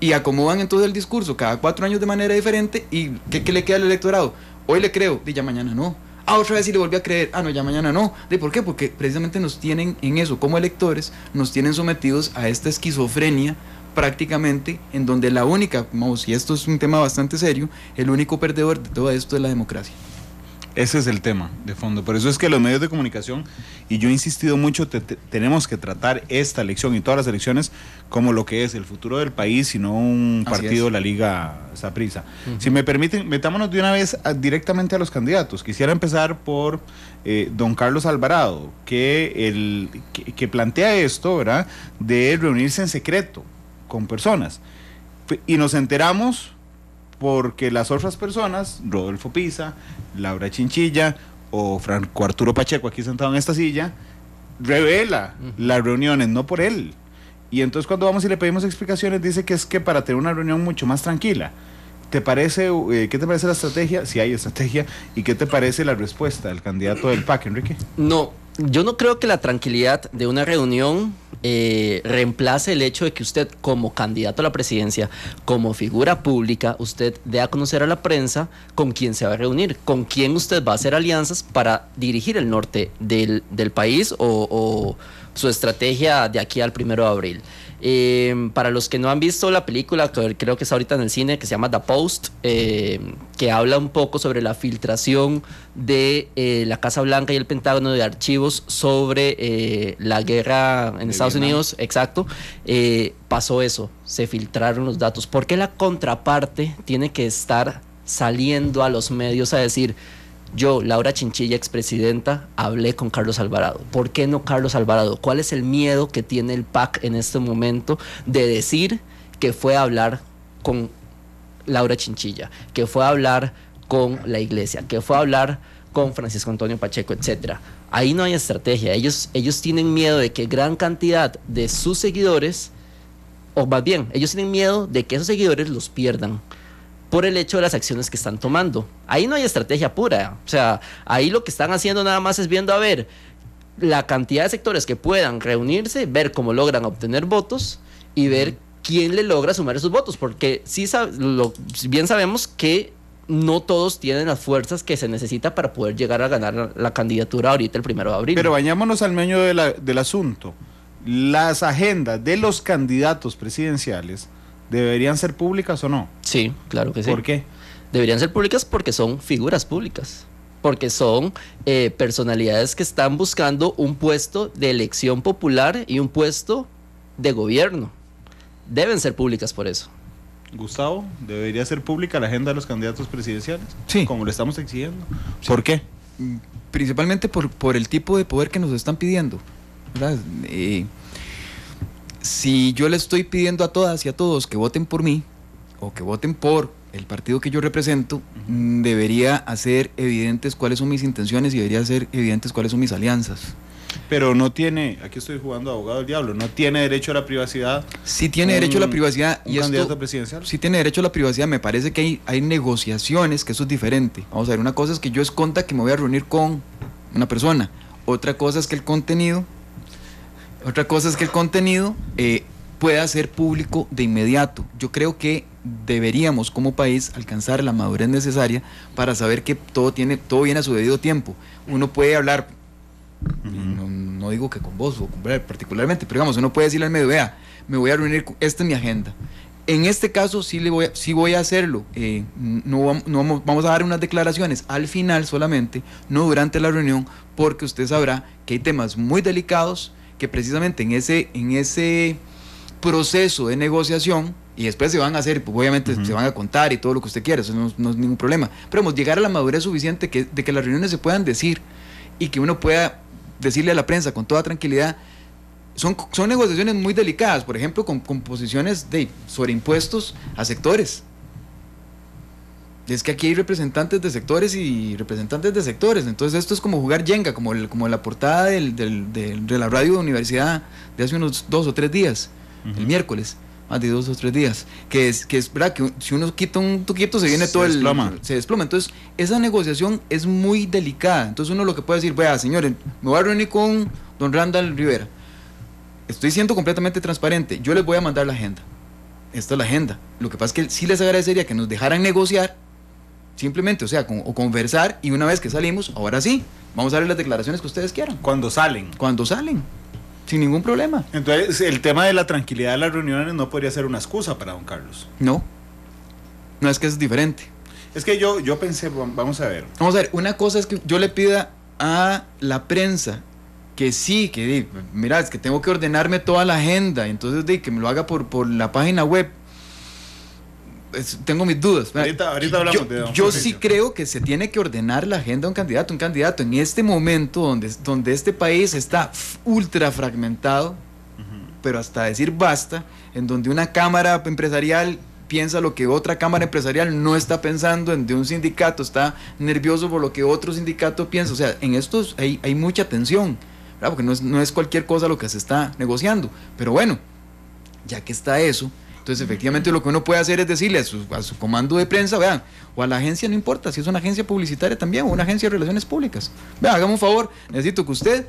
y acomodan entonces el discurso cada 4 años de manera diferente. ¿Y qué le queda al electorado? Hoy le creo, y ya mañana no. Otra vez sí le volví a creer, no, ya mañana no. ¿Por qué? Porque precisamente nos tienen en eso, como electores, nos tienen sometidos a esta esquizofrenia prácticamente, en donde la única, y esto es un tema bastante serio, el único perdedor de todo esto es la democracia. Ese es el tema de fondo. Por eso es que los medios de comunicación, y yo he insistido mucho, tenemos que tratar esta elección y todas las elecciones como lo que es el futuro del país y no un partido de la Liga Saprissa. Si me permiten, metámonos de una vez directamente a los candidatos. Quisiera empezar por don Carlos Alvarado, que plantea esto, ¿verdad?, de reunirse en secreto con personas. Y nos enteramos porque las otras personas, Rodolfo Pisa, Laura Chinchilla o Franco Arturo Pacheco, aquí sentado en esta silla, revela las reuniones, no por él. Y entonces cuando vamos y le pedimos explicaciones, dice que es que para tener una reunión mucho más tranquila. ¿Qué te parece la estrategia? Si hay estrategia. ¿Y qué te parece la respuesta del candidato del PAC, Enrique? No, yo no creo que la tranquilidad de una reunión reemplace el hecho de que usted, como candidato a la presidencia, como figura pública, usted dé a conocer a la prensa con quién se va a reunir, con quién usted va a hacer alianzas para dirigir el norte del país o su estrategia de aquí al 1 de abril. Para los que no han visto la película, que creo que está ahorita en el cine, que se llama The Post, que habla un poco sobre la filtración de la Casa Blanca y el Pentágono de archivos sobre la guerra en Estados Unidos, exacto, pasó eso, se filtraron los datos. ¿Por qué la contraparte tiene que estar saliendo a los medios a decir: yo, Laura Chinchilla, expresidenta, hablé con Carlos Alvarado? ¿Por qué no Carlos Alvarado? ¿Cuál es el miedo que tiene el PAC en este momento de decir que fue a hablar con Laura Chinchilla, que fue a hablar con la iglesia, que fue a hablar con Francisco Antonio Pacheco, etcétera? Ahí no hay estrategia. Ellos tienen miedo de que gran cantidad de sus seguidores, o más bien, ellos tienen miedo de que esos seguidores los pierdan por el hecho de las acciones que están tomando. Ahí no hay estrategia pura. O sea, ahí lo que están haciendo nada más es viendo a ver la cantidad de sectores que puedan reunirse, ver cómo logran obtener votos y ver quién le logra sumar esos votos, porque bien sabemos que no todos tienen las fuerzas que se necesita para poder llegar a ganar la candidatura ahorita el 1 de abril. Pero vayámonos al meollo del asunto. Las agendas de los candidatos presidenciales ¿deberían ser públicas o no? Sí, claro que sí. ¿Por qué? Deberían ser públicas porque son figuras públicas, porque son personalidades que están buscando un puesto de elección popular y un puesto de gobierno. Deben ser públicas por eso. Gustavo, ¿debería ser pública la agenda de los candidatos presidenciales? Sí. Como lo estamos exigiendo. Sí. ¿Por qué? Principalmente por el tipo de poder que nos están pidiendo, ¿verdad? Si yo le estoy pidiendo a todas y a todos que voten por mí o que voten por el partido que yo represento, debería hacer evidentes cuáles son mis intenciones y debería hacer evidentes cuáles son mis alianzas. Pero no tiene, aquí estoy jugando abogado del diablo, no tiene derecho a la privacidad. Sí tiene derecho a la privacidad. ¿Un candidato presidencial? Sí tiene derecho a la privacidad. Me parece que hay negociaciones, que eso es diferente. Vamos a ver, una cosa es que yo esconda que me voy a reunir con una persona. Otra cosa es que el contenido pueda ser público de inmediato. Yo creo que deberíamos como país alcanzar la madurez necesaria para saber que todo viene a su debido tiempo. Uno puede hablar, no digo que con vos o con Blair particularmente, pero digamos, uno puede decirle al medio: vea, me voy a reunir, esta es mi agenda. En este caso sí voy a hacerlo. Vamos a dar unas declaraciones al final solamente, no durante la reunión, porque usted sabrá que hay temas muy delicados que precisamente en ese proceso de negociación y después se van a hacer, pues obviamente se van a contar y todo lo que usted quiera, eso no es ningún problema. Pero vamos, llegar a la madurez suficiente de que las reuniones se puedan decir y que uno pueda decirle a la prensa con toda tranquilidad. Son negociaciones muy delicadas, por ejemplo, con posiciones sobre impuestos a sectores. Es que aquí hay representantes de sectores y representantes de sectores, entonces esto es como jugar Jenga, como la portada de la radio de universidad de hace unos 2 o 3 días, el miércoles, más de 2 o 3 días, que es verdad que si uno quita un tuquito se viene todo se desploma. Entonces esa negociación es muy delicada, entonces uno lo que puede decir, vea señores, me voy a reunir con don Randall Rivera, estoy siendo completamente transparente, yo les voy a mandar la agenda, esta es la agenda, lo que pasa es que sí les agradecería que nos dejaran negociar simplemente, o sea, o conversar, y una vez que salimos, ahora sí, vamos a darle las declaraciones que ustedes quieran. Cuando salen, sin ningún problema. Entonces, el tema de la tranquilidad de las reuniones no podría ser una excusa para don Carlos. No es que es diferente. Es que yo pensé, vamos a ver, una cosa es que yo le pida a la prensa que sí, que mira, es que tengo que ordenarme toda la agenda, entonces que me lo haga por la página web. Tengo mis dudas. Ahorita hablamos de don Yo sí creo que se tiene que ordenar la agenda de un candidato. Un candidato en este momento donde este país está ultra fragmentado, pero hasta decir basta, en donde una cámara empresarial piensa lo que otra cámara empresarial no está pensando, en donde un sindicato está nervioso por lo que otro sindicato piensa. O sea, en estos hay mucha tensión, ¿verdad? Porque no es cualquier cosa lo que se está negociando. Pero bueno, ya que está eso, entonces efectivamente lo que uno puede hacer es decirle a su comando de prensa, vean, o a la agencia, no importa si es una agencia publicitaria también o una agencia de relaciones públicas, vean, hágame un favor, necesito que usted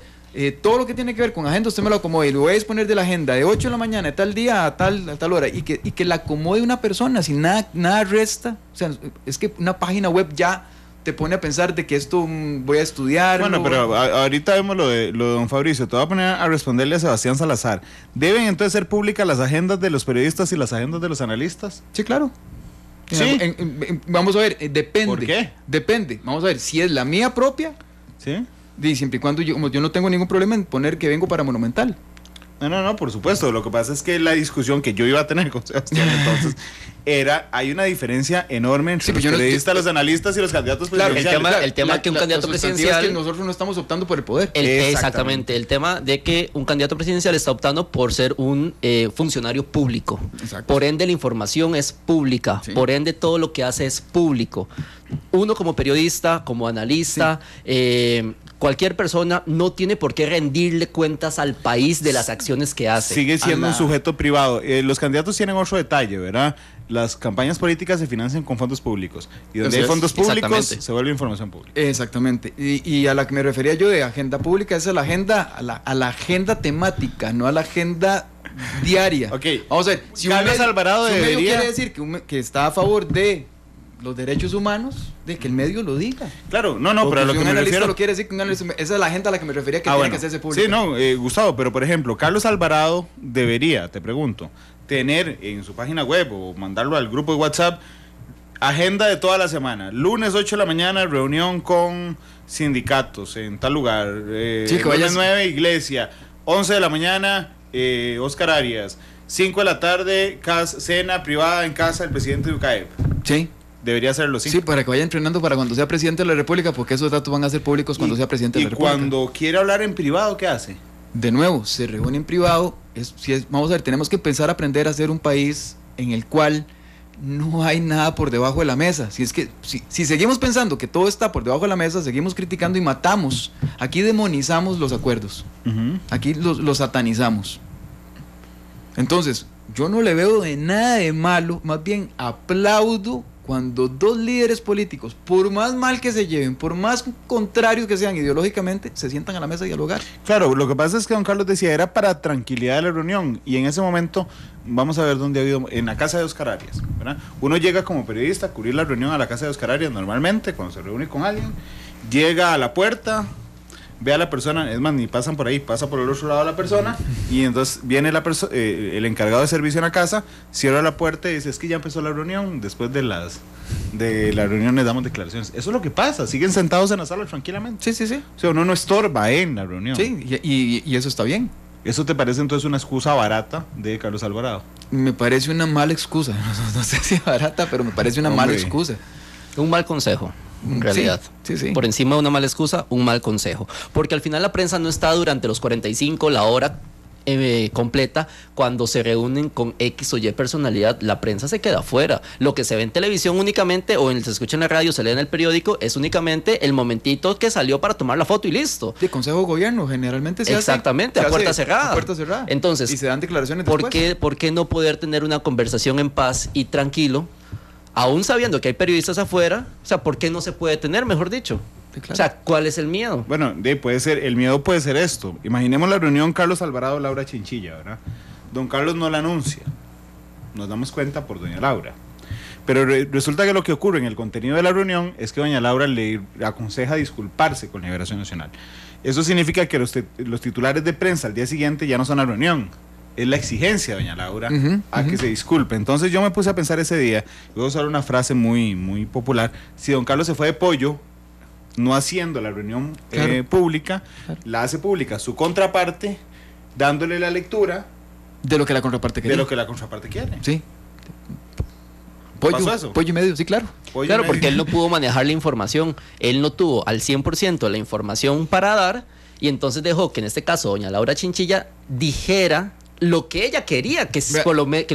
todo lo que tiene que ver con agenda usted me lo acomode, y lo voy a disponer de la agenda de 8 de la mañana de tal día a tal hora, y que la acomode una persona, sin nada resta. O sea, es que una página web ya te pone a pensar de que esto voy a estudiar. Bueno, pero ahorita vemos lo de don Fabricio. Te voy a poner a responderle a Sebastián Salazar. ¿Deben entonces ser públicas las agendas de los periodistas y las agendas de los analistas? Sí, claro. Sí. Vamos a ver, depende. ¿Por qué? Depende. Vamos a ver, si es la mía propia, sí, siempre y cuando yo no tengo ningún problema en poner que vengo para Monumental. No, por supuesto. Lo que pasa es que la discusión que yo iba a tener con Sebastián entonces hay una diferencia enorme entre los periodistas, los analistas y los candidatos presidenciales. Claro, el tema que un candidato presidencial... Es que nosotros no estamos optando por el poder. Exactamente. El tema de que un candidato presidencial está optando por ser un funcionario público. Exacto. Por ende, la información es pública. Sí. Por ende, todo lo que hace es público. Uno como periodista, como analista... Sí. Cualquier persona no tiene por qué rendirle cuentas al país de las acciones que hace. Sigue siendo un sujeto privado. Los candidatos tienen otro detalle, ¿verdad? Las campañas políticas se financian con fondos públicos. Y donde hay fondos públicos se vuelve información pública. Exactamente. Y a la que me refería yo de agenda pública es a la agenda temática, no a la agenda diaria. Ok. Vamos a ver. Si Carlos Alvarado debería... medio quiere decir que está a favor de los derechos humanos, de que el medio lo diga. Claro, pero a lo que me refiero... lo quiere decir que un analista, esa es la agenda a la que me refería que tiene que hacerse pública. Sí, Gustavo, pero por ejemplo, Carlos Alvarado debería, te pregunto, tener en su página web o mandarlo al grupo de WhatsApp agenda de toda la semana. Lunes 8 de la mañana, reunión con sindicatos en tal lugar. Lunes 9, iglesia. 11 de la mañana, Oscar Arias. 5 de la tarde, cena privada en casa del presidente de UCAEP. Sí. Debería hacerlo, sí. Sí, para que vaya entrenando para cuando sea presidente de la República, porque esos datos van a ser públicos cuando sea presidente de la República. Y cuando quiere hablar en privado, ¿qué hace? De nuevo, se reúne en privado. Vamos a ver, tenemos que empezar a aprender a ser un país en el cual no hay nada por debajo de la mesa. Si seguimos pensando que todo está por debajo de la mesa, seguimos criticando y matamos. Aquí demonizamos los acuerdos. Aquí los satanizamos. Entonces, yo no le veo de nada de malo, más bien aplaudo cuando dos líderes políticos, por más mal que se lleven, por más contrarios que sean ideológicamente, se sientan a la mesa a dialogar. Claro, lo que pasa es que don Carlos decía, era para tranquilidad de la reunión, y en ese momento, vamos a ver dónde ha habido, en la casa de Oscar Arias, ¿verdad? Uno llega como periodista a cubrir la reunión a la casa de Oscar Arias normalmente, cuando se reúne con alguien, llega a la puerta, ve a la persona, es más, ni pasan por ahí, pasa por el otro lado de la persona, y entonces viene el encargado de servicio en la casa, cierra la puerta y dice, es que ya empezó la reunión, después de la reunión les damos declaraciones. Eso es lo que pasa, siguen sentados en la sala tranquilamente. Sí. O sea, uno no estorba en la reunión. Sí, y eso está bien. ¿Eso te parece entonces una excusa barata de Carlos Alvarado? Me parece una mala excusa. No sé si barata, pero me parece una mala excusa. Un mal consejo, en realidad. Sí. Por encima de una mala excusa, un mal consejo. Porque al final la prensa no está durante los 45, la hora completa. Cuando se reúnen con X o Y personalidad, la prensa se queda afuera. Lo que se ve en televisión únicamente, o se escucha en la radio, se lee en el periódico, es únicamente el momentito que salió para tomar la foto y listo. De Consejo de Gobierno generalmente se exactamente, hace, a puerta cerrada. A puerta cerrada. Entonces, y se dan declaraciones ¿por después? ¿por qué no poder tener una conversación en paz y tranquilo, aún sabiendo que hay periodistas afuera? O sea, ¿por qué no se puede tener, mejor dicho? Sí, claro. O sea, ¿cuál es el miedo? Bueno, puede ser, el miedo puede ser esto. Imaginemos la reunión Carlos Alvarado, Laura Chinchilla, ¿verdad? Don Carlos no la anuncia. Nos damos cuenta por doña Laura. Pero resulta que lo que ocurre en el contenido de la reunión es que doña Laura le aconseja disculparse con Liberación Nacional. Eso significa que los titulares de prensa al día siguiente ya no son la reunión. Es la exigencia de doña Laura a que se disculpe. Entonces yo me puse a pensar ese día, voy a usar una frase muy, muy popular: si don Carlos se fue de pollo, no haciendo la reunión pública, la hace pública su contraparte, dándole la lectura de lo que la contraparte quiere. De lo que la contraparte quiere. Sí. Pollo y medio, sí, claro. Claro, porque él no pudo manejar la información, él no tuvo al 100% la información para dar, y entonces dejó que en este caso doña Laura Chinchilla dijera lo que ella quería que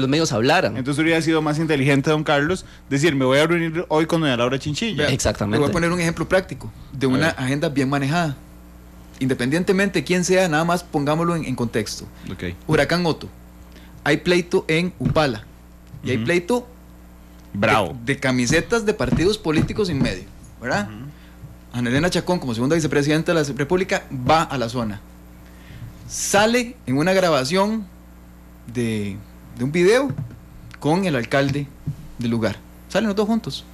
los medios hablaran. Entonces hubiera sido más inteligente don Carlos decir: me voy a reunir hoy con doña Laura Chinchilla. Exactamente. Le voy a poner un ejemplo práctico de una agenda bien manejada. Independientemente de quién sea, nada más pongámoslo en contexto. Okay. Huracán Otto. Hay pleito en Upala. Y hay pleito bravo de camisetas de partidos políticos en medio, ¿verdad? Ana Elena Chacón, como segunda vicepresidenta de la República, va a la zona. Sale en una grabación de un video con el alcalde del lugar. Salen los dos juntos.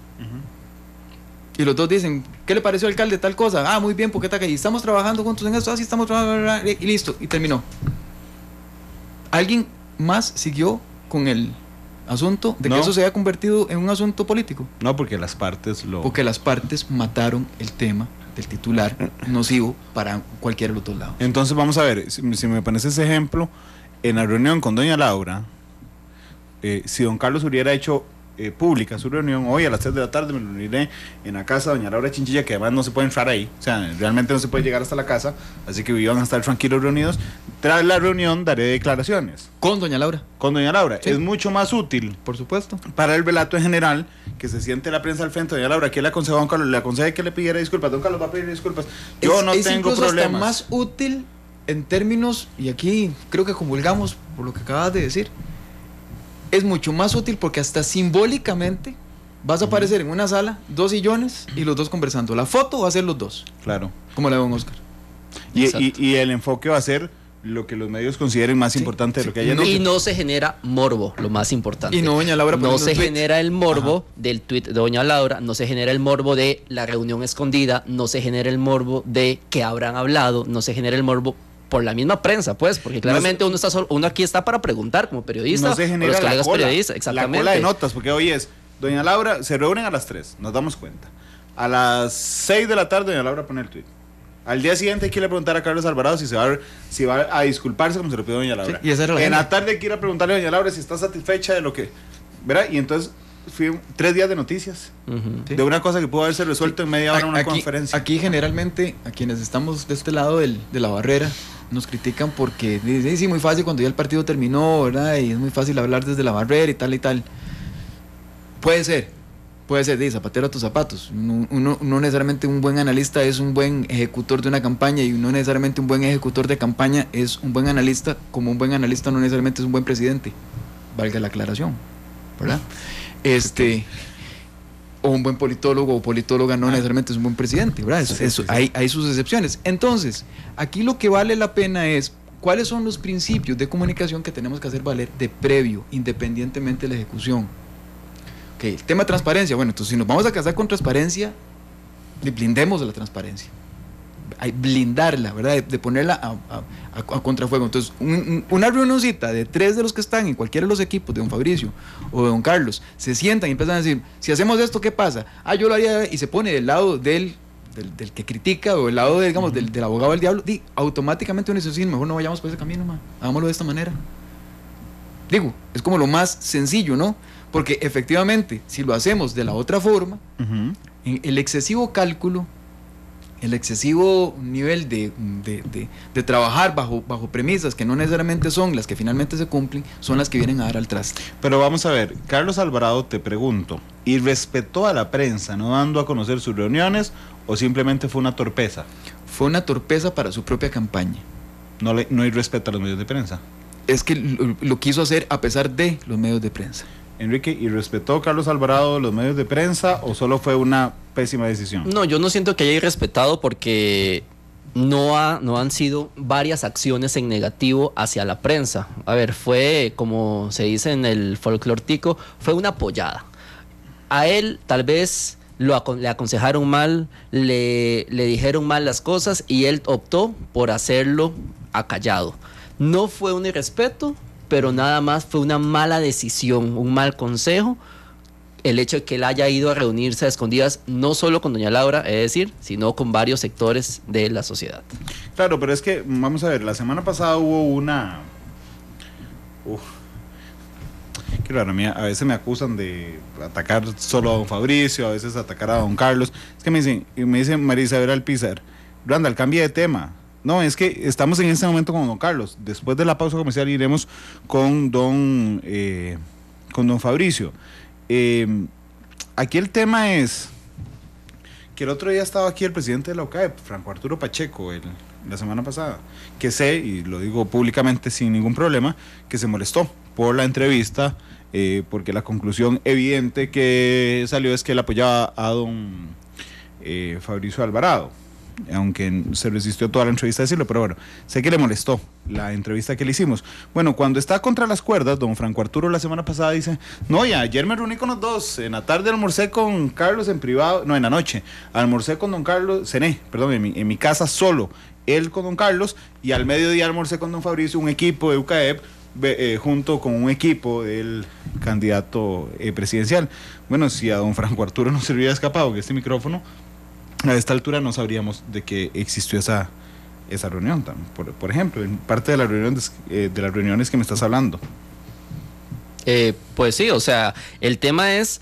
Y los dos dicen: ¿qué le pareció al alcalde tal cosa? Ah, muy bien, porque está acá. Y estamos trabajando juntos en esto. Así estamos trabajando. Y listo. Y terminó. ¿Alguien más siguió con el asunto de que eso se haya convertido en un asunto político? No, porque las partes Porque las partes mataron el tema del titular nocivo para cualquiera de los dos lados. Entonces vamos a ver, si me pones ese ejemplo, en la reunión con doña Laura, si don Carlos hubiera hecho pública su reunión: hoy a las 3 de la tarde me reuniré en la casa de doña Laura Chinchilla, que además no se puede entrar ahí, o sea, realmente no se puede llegar hasta la casa, así que iban a estar tranquilos reunidos. Tras la reunión daré declaraciones. Con doña Laura. Con doña Laura. Sí. Es mucho más útil, por supuesto, para el relato en general, que se siente la prensa al frente. Doña Laura, ¿qué le aconsejó a don Carlos? Le aconsejé que le pidiera disculpas. Don Carlos va a pedir disculpas. Yo no tengo problemas. Es más útil en términos, y aquí creo que comulgamos por lo que acabas de decir, es mucho más útil porque hasta simbólicamente vas a aparecer en una sala, 2 sillones y los dos conversando. La foto va a ser los dos. Claro. Como la de don Oscar. Y el enfoque va a ser lo que los medios consideren más importante de lo que hayan dicho. Y no se genera morbo, lo más importante. Y no doña Laura no se genera el morbo Ajá. del tuit de doña Laura, no se genera el morbo de la reunión escondida, no se genera el morbo de que habrán hablado, no se genera el morbo por la misma prensa, pues, porque claramente uno aquí está para preguntar como periodista, no se genera los colegas periodistas, la exactamente. cola de notas, porque hoy es doña Laura, se reúnen a las 3, nos damos cuenta. A las 6 de la tarde doña Laura pone el tuit. Al día siguiente hay que ir a preguntar a Carlos Alvarado si va a disculparse como se lo pidió doña Laura. Sí, y esa era en la tarde hay que ir a preguntarle a doña Laura si está satisfecha de lo que... ¿Verdad? Y entonces fui 3 días de noticias. Sí. De una cosa que pudo haberse resuelto en media hora en una conferencia. Aquí generalmente a quienes estamos de este lado de la barrera nos critican porque dicen: sí, muy fácil cuando ya el partido terminó, ¿verdad? Y es muy fácil hablar desde la barrera y tal y tal. Puede ser, de zapatero a tus zapatos. Uno no necesariamente un buen analista es un buen ejecutor de una campaña, y no necesariamente un buen ejecutor de campaña es un buen analista, como un buen analista no necesariamente es un buen presidente, valga la aclaración, ¿verdad? O un buen politólogo o politóloga no necesariamente es un buen presidente, ¿verdad? Hay sus excepciones. Entonces, aquí lo que vale la pena es cuáles son los principios de comunicación que tenemos que hacer valer de previo, independientemente de la ejecución. El tema de transparencia, bueno, entonces si nos vamos a casar con transparencia, blindemos la transparencia, blindarla, ¿verdad? De ponerla a contrafuego. Entonces, una reunioncita de 3 de los que están en cualquiera de los equipos, de don Fabricio o de don Carlos, se sientan y empiezan a decir: si hacemos esto, ¿qué pasa? Yo lo haría, y se pone del lado del del que critica o el lado, digamos, del abogado del diablo, automáticamente uno dice, sí, mejor no vayamos por ese camino, hagámoslo de esta manera. Digo, es como lo más sencillo, ¿no? Porque efectivamente, si lo hacemos de la otra forma, el excesivo cálculo, el excesivo nivel de trabajar bajo premisas que no necesariamente son las que finalmente se cumplen, son las que vienen a dar al traste. Pero vamos a ver, Carlos Alvarado, te pregunto, ¿y respetó a la prensa no dando a conocer sus reuniones o simplemente fue una torpeza? Fue una torpeza para su propia campaña. No hay respeto a los medios de prensa. Es que lo quiso hacer a pesar de los medios de prensa. Enrique, ¿y respetó Carlos Alvarado los medios de prensa o solo fue una pésima decisión? No, yo no siento que haya irrespetado porque no han sido varias acciones en negativo hacia la prensa. A ver, fue, como se dice en el folclore tico, fue una apoyada. A él tal vez le aconsejaron mal, le dijeron mal las cosas y él optó por hacerlo acallado. No fue un irrespeto, pero nada más fue una mala decisión, un mal consejo, el hecho de que él haya ido a reunirse a escondidas, no solo con doña Laura, es decir, sino con varios sectores de la sociedad. Claro, pero es que, vamos a ver, la semana pasada hubo una... Qué raro, a veces me acusan de atacar solo a don Fabricio, a veces atacar a don Carlos. Es que me dice María Isabel Alpizar, Randall, cambia de tema. No, es que estamos en este momento con don Carlos. Después de la pausa comercial iremos con don Fabricio. Aquí el tema es que el otro día estaba aquí el presidente de la UCAEP, Franco Arturo Pacheco, la semana pasada, que sé, y lo digo públicamente sin ningún problema, que se molestó por la entrevista, porque la conclusión evidente que salió es que él apoyaba a don Fabricio Alvarado, aunque se resistió toda la entrevista a decirlo, pero bueno, sé que le molestó la entrevista que le hicimos. Bueno, cuando está contra las cuerdas, don Franco Arturo la semana pasada dice, no, ya, ayer me reuní con los dos, en la tarde almorcé con Carlos en privado, no, en la noche, almorcé con don Carlos, cené, perdón, en mi casa solo, él con don Carlos, y al mediodía almorcé con don Fabricio, un equipo de UCAEP, junto con un equipo del candidato presidencial. Bueno, si a don Franco Arturo no se le hubiera escapado que este micrófono, a esta altura no sabríamos de que existió esa reunión, por ejemplo, en parte de las reuniones que me estás hablando. Pues sí, o sea, el tema es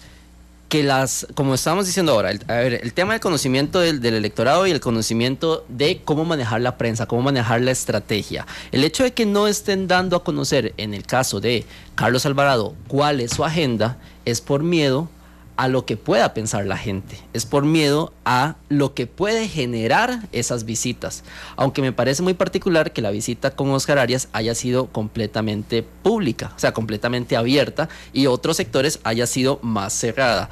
que como estábamos diciendo ahora, el tema del conocimiento del electorado y el conocimiento de cómo manejar la prensa, cómo manejar la estrategia. El hecho de que no estén dando a conocer, en el caso de Carlos Alvarado, cuál es su agenda, es por miedo a lo que pueda pensar la gente, es por miedo a lo que puede generar esas visitas, aunque me parece muy particular que la visita con Oscar Arias haya sido completamente pública, o sea, completamente abierta, y otros sectores haya sido más cerrada.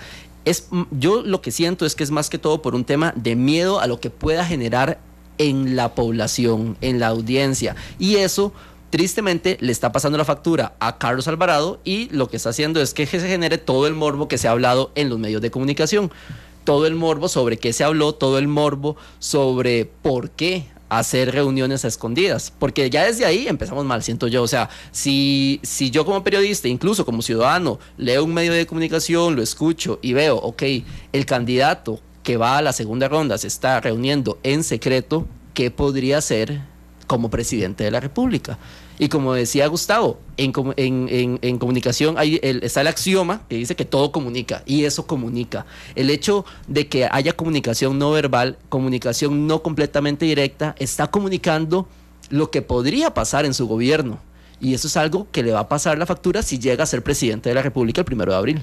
Yo lo que siento es que es más que todo por un tema de miedo a lo que pueda generar en la población, en la audiencia, y eso tristemente le está pasando la factura a Carlos Alvarado, y lo que está haciendo es que se genere todo el morbo que se ha hablado en los medios de comunicación, todo el morbo sobre qué se habló, todo el morbo sobre por qué hacer reuniones a escondidas, porque ya desde ahí empezamos mal, siento yo. O sea, si yo como periodista, incluso como ciudadano, leo un medio de comunicación, lo escucho y veo, ok, el candidato que va a la segunda ronda se está reuniendo en secreto, ¿qué podría hacer como presidente de la República? Y como decía Gustavo, en comunicación está el axioma que dice que todo comunica, y eso comunica. El hecho de que haya comunicación no verbal, comunicación no completamente directa, está comunicando lo que podría pasar en su gobierno, y eso es algo que le va a pasar la factura si llega a ser presidente de la República el 1 de abril.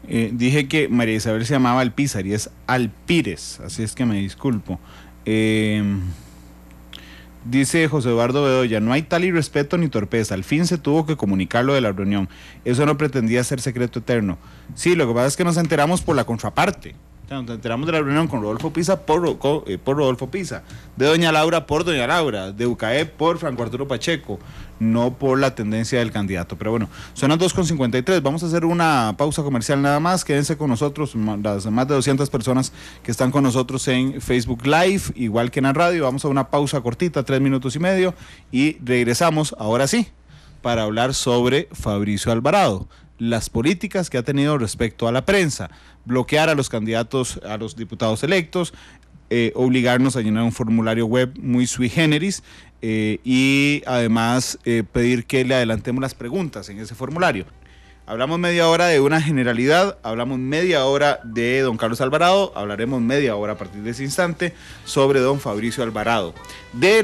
Dije que María Isabel se llamaba Alpizar y es Alpírez, así es que me disculpo. Dice José Eduardo Bedoya, no hay tal irrespeto ni torpeza, al fin se tuvo que comunicar lo de la reunión, eso no pretendía ser secreto eterno. Sí, lo que pasa es que nos enteramos por la contraparte, o sea, nos enteramos de la reunión con Rodolfo Pisa por Rodolfo Pisa, de doña Laura por doña Laura, de UCAEP por Franco Arturo Pacheco, no por la tendencia del candidato. Pero bueno, son las 2:53, vamos a hacer una pausa comercial nada más, quédense con nosotros, las más de 200 personas que están con nosotros en Facebook Live, igual que en la radio. Vamos a una pausa cortita, 3 minutos y medio, y regresamos, ahora sí, para hablar sobre Fabricio Alvarado, las políticas que ha tenido respecto a la prensa, bloquear a los candidatos, a los diputados electos, obligarnos a llenar un formulario web muy sui generis y además pedir que le adelantemos las preguntas en ese formulario. Hablamos media hora de una generalidad, hablamos media hora de don Carlos Alvarado, hablaremos media hora a partir de ese instante sobre don Fabricio Alvarado. De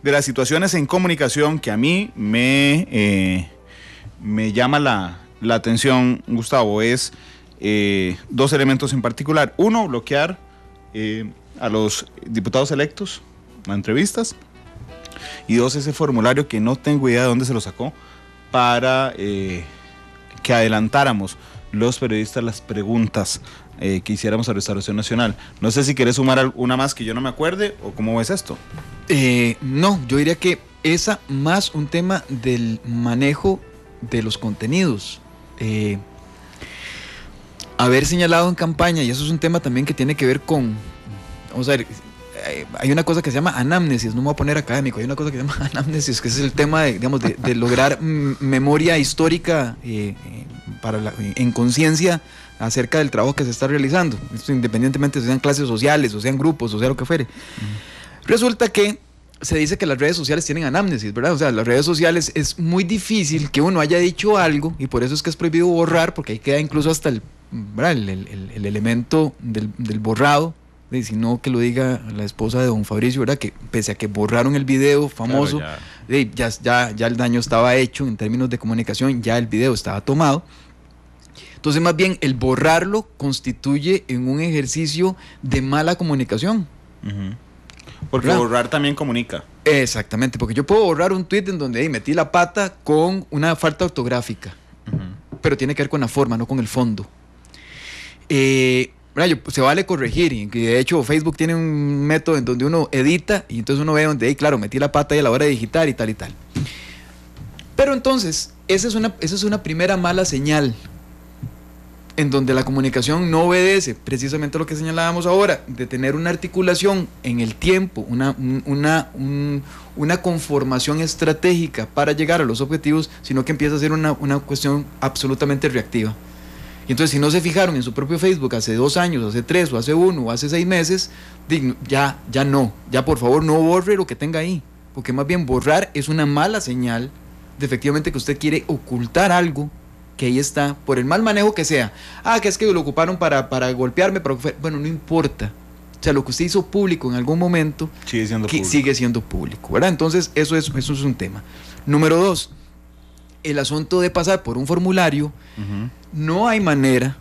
las situaciones en comunicación que a mí me llama la atención, Gustavo, es dos elementos en particular. Uno, bloquear a los diputados electos a entrevistas. Y dos, ese formulario que no tengo idea de dónde se lo sacó para que adelantáramos los periodistas las preguntas que hiciéramos a Restauración Nacional. No sé si querés sumar alguna más que yo no me acuerde o cómo ves esto. No, yo diría que esa más un tema del manejo de los contenidos. Haber señalado en campaña, y eso es un tema también que tiene que ver con, vamos a ver, hay una cosa que se llama anamnesis, no me voy a poner académico, hay una cosa que se llama anamnesis, que es el tema de, digamos, de lograr memoria histórica en conciencia acerca del trabajo que se está realizando, esto independientemente de sean clases sociales, o sean grupos, o sea lo que fuere. Resulta que se dice que las redes sociales tienen anamnesis, ¿verdad? O sea, las redes sociales es muy difícil que uno haya dicho algo, y por eso es que es prohibido borrar, porque ahí queda incluso hasta el elemento del borrado, sino que lo diga la esposa de don Fabricio, ¿verdad? Que pese a que borraron el video famoso, claro, ya el daño estaba hecho en términos de comunicación, ya el video estaba tomado. Entonces, más bien, el borrarlo constituye en un ejercicio de mala comunicación. Uh-huh. Porque ¿verdad? Borrar también comunica. Exactamente, porque yo puedo borrar un tweet en donde metí la pata con una falta ortográfica, uh-huh, pero tiene que ver con la forma, no con el fondo. Se vale corregir, y de hecho Facebook tiene un método en donde uno edita y entonces uno ve donde, claro, metí la pata ahí a la hora de digitar y tal y tal. Pero entonces, esa es una primera mala señal en donde la comunicación no obedece precisamente lo que señalábamos ahora, de tener una articulación en el tiempo, una conformación estratégica para llegar a los objetivos, sino que empieza a ser una cuestión absolutamente reactiva. Y entonces, si no se fijaron en su propio Facebook hace 2 años, hace 3, o hace 1, o hace 6 meses, ya por favor no borre lo que tenga ahí, porque más bien borrar es una mala señal de efectivamente que usted quiere ocultar algo que ahí está, por el mal manejo que sea. Que es que lo ocuparon para golpearme, bueno, no importa. O sea, lo que usted hizo público en algún momento sigue siendo público, ¿verdad? Entonces, eso es un tema. Número 2, el asunto de pasar por un formulario. Uh-huh. No hay manera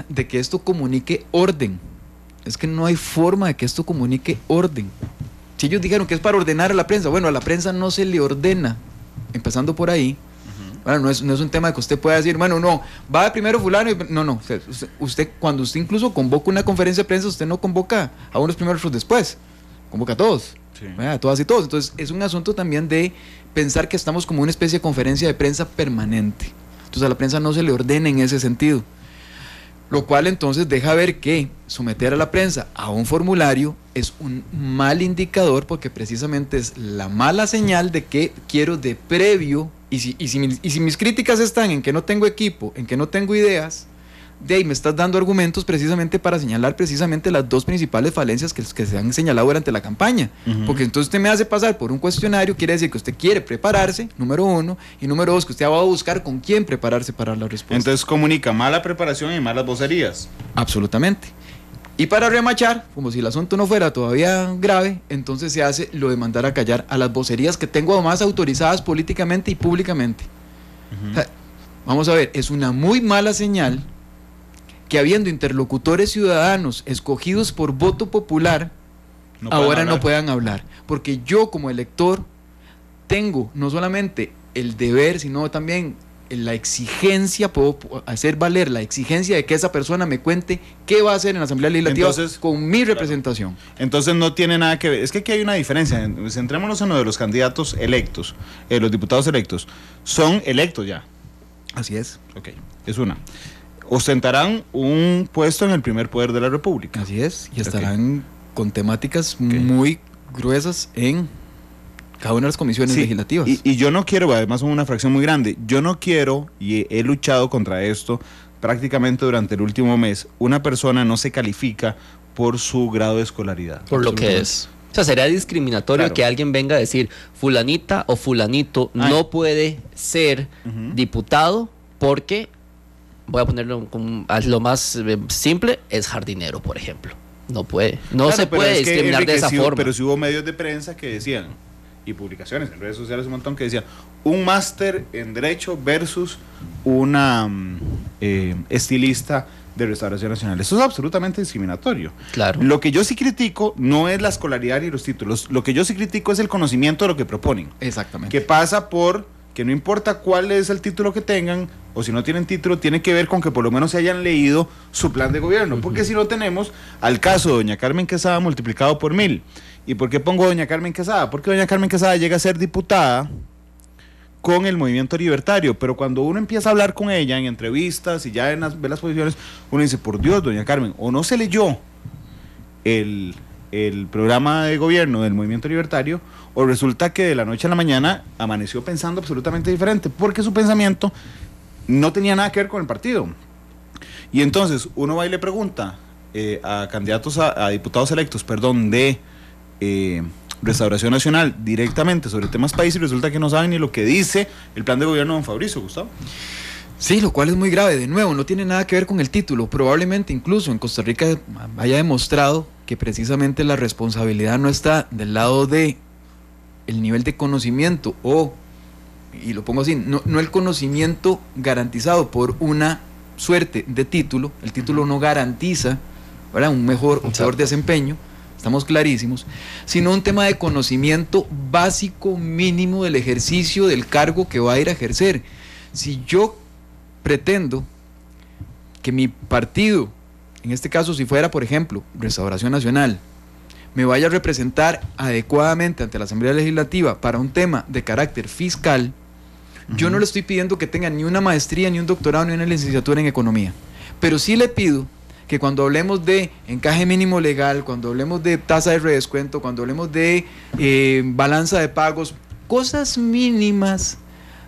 de que esto comunique orden. Es que no hay forma de que esto comunique orden. Si ellos dijeron que es para ordenar a la prensa, bueno, a la prensa no se le ordena, empezando por ahí. Bueno, no es un tema que usted pueda decir, bueno, no, va primero fulano, no, usted cuando usted incluso convoca una conferencia de prensa, usted no convoca a unos primero y otros después, convoca a todos, sí, a todas y todos. Entonces es un asunto también de pensar que estamos como una especie de conferencia de prensa permanente. Entonces a la prensa no se le ordena en ese sentido, lo cual entonces deja ver que someter a la prensa a un formulario es un mal indicador, porque precisamente es la mala señal de que quiero de previo. Y si mis críticas están en que no tengo equipo, en que no tengo ideas, de ahí me estás dando argumentos precisamente para señalar precisamente las 2 principales falencias que se han señalado durante la campaña. Uh-huh. Porque entonces usted me hace pasar por un cuestionario, quiere decir que usted quiere prepararse, número 1, y número 2, que usted va a buscar con quién prepararse para la respuesta. Entonces comunica mala preparación y malas vocerías. Absolutamente. Y para remachar, como si el asunto no fuera todavía grave, entonces se hace lo de mandar a callar a las vocerías que tengo además autorizadas políticamente y públicamente. Uh-huh. O sea, vamos a ver, es una muy mala señal que habiendo interlocutores ciudadanos escogidos por voto popular, ahora no puedan hablar. Porque yo como elector tengo no solamente el deber, sino también la exigencia, puedo hacer valer la exigencia de que esa persona me cuente qué va a hacer en la Asamblea Legislativa. Entonces, con mi representación. Entonces no tiene nada que ver, es que aquí hay una diferencia. Centrémonos en lo de los candidatos electos, los diputados electos, son electos ya. Así es. Ok, es una. Ostentarán un puesto en el primer poder de la República. Así es, y estarán con temáticas muy gruesas en cada una de las comisiones legislativas. Y yo no quiero, además son una fracción muy grande, yo no quiero, y he luchado contra esto prácticamente durante el último mes, una persona no se califica por su grado de escolaridad. Por lo que es. O sea, sería discriminatorio que alguien venga a decir fulanita o fulanito no puede ser diputado porque, voy a ponerlo a lo más simple, es jardinero, por ejemplo. No puede. No se puede discriminar de esa forma. Pero sí hubo medios de prensa que decían, y publicaciones en redes sociales un montón, que decían un máster en Derecho versus una estilista de Restauración Nacional. Eso es absolutamente discriminatorio. Claro. Lo que yo sí critico no es la escolaridad ni los títulos. Lo que yo sí critico es el conocimiento de lo que proponen. Exactamente. Que pasa por que no importa cuál es el título que tengan, o si no tienen título, tiene que ver con que por lo menos se hayan leído su plan de gobierno. Porque si no tenemos al caso de doña Carmen Quesada multiplicado por 1000. ¿Y por qué pongo doña Carmen Quesada? Porque doña Carmen Quesada llega a ser diputada con el movimiento libertario, pero cuando uno empieza a hablar con ella en entrevistas y ya ve las posiciones, uno dice, por Dios, doña Carmen, o no se leyó el programa de gobierno del movimiento libertario, o resulta que de la noche a la mañana amaneció pensando absolutamente diferente, porque su pensamiento no tenía nada que ver con el partido. Y entonces uno va y le pregunta a candidatos a diputados electos, de Restauración Nacional directamente sobre temas país, y resulta que no saben ni lo que dice el plan de gobierno de don Fabricio, Gustavo. Sí, lo cual es muy grave. De nuevo, no tiene nada que ver con el título. Probablemente incluso en Costa Rica haya demostrado que precisamente la responsabilidad no está del lado de el nivel de conocimiento y lo pongo así, no el conocimiento garantizado por una suerte de título. El título no garantiza, ¿verdad?, un mejor o peor desempeño. Estamos clarísimos, sino un tema de conocimiento básico mínimo del ejercicio del cargo que va a ir a ejercer. Si yo pretendo que mi partido, en este caso si fuera por ejemplo Restauración Nacional, me vaya a representar adecuadamente ante la Asamblea Legislativa para un tema de carácter fiscal, yo no le estoy pidiendo que tenga ni una maestría, ni un doctorado, ni una licenciatura en economía, pero sí le pido que cuando hablemos de encaje mínimo legal, cuando hablemos de tasa de redescuento, cuando hablemos de balanza de pagos, cosas mínimas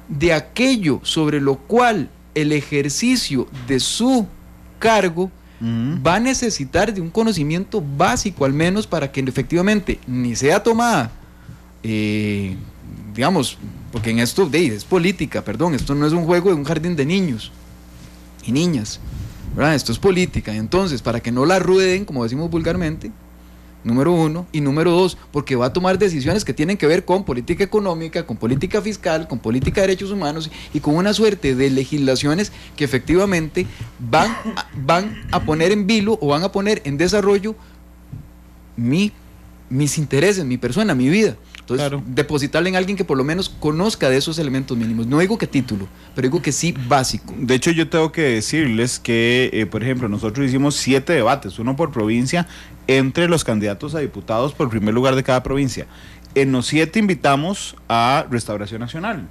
de aquello sobre lo cual el ejercicio de su cargo va a necesitar de un conocimiento básico, al menos para que efectivamente ni sea tomada, digamos, porque en esto es política, esto no es un juego de un jardín de niños y niñas, ¿verdad? Esto es política. Entonces, para que no la rueden, como decimos vulgarmente, número uno, y número dos, porque va a tomar decisiones que tienen que ver con política económica, con política fiscal, con política de derechos humanos y con una suerte de legislaciones que efectivamente van a poner en vilo o van a poner en desarrollo mis intereses, mi persona, mi vida. Entonces, depositarle en alguien que por lo menos conozca de esos elementos mínimos. No digo que título, pero digo que sí básico. De hecho, yo tengo que decirles que, por ejemplo, nosotros hicimos 7 debates, uno por provincia, entre los candidatos a diputados por primer lugar de cada provincia. En los 7 invitamos a Restauración Nacional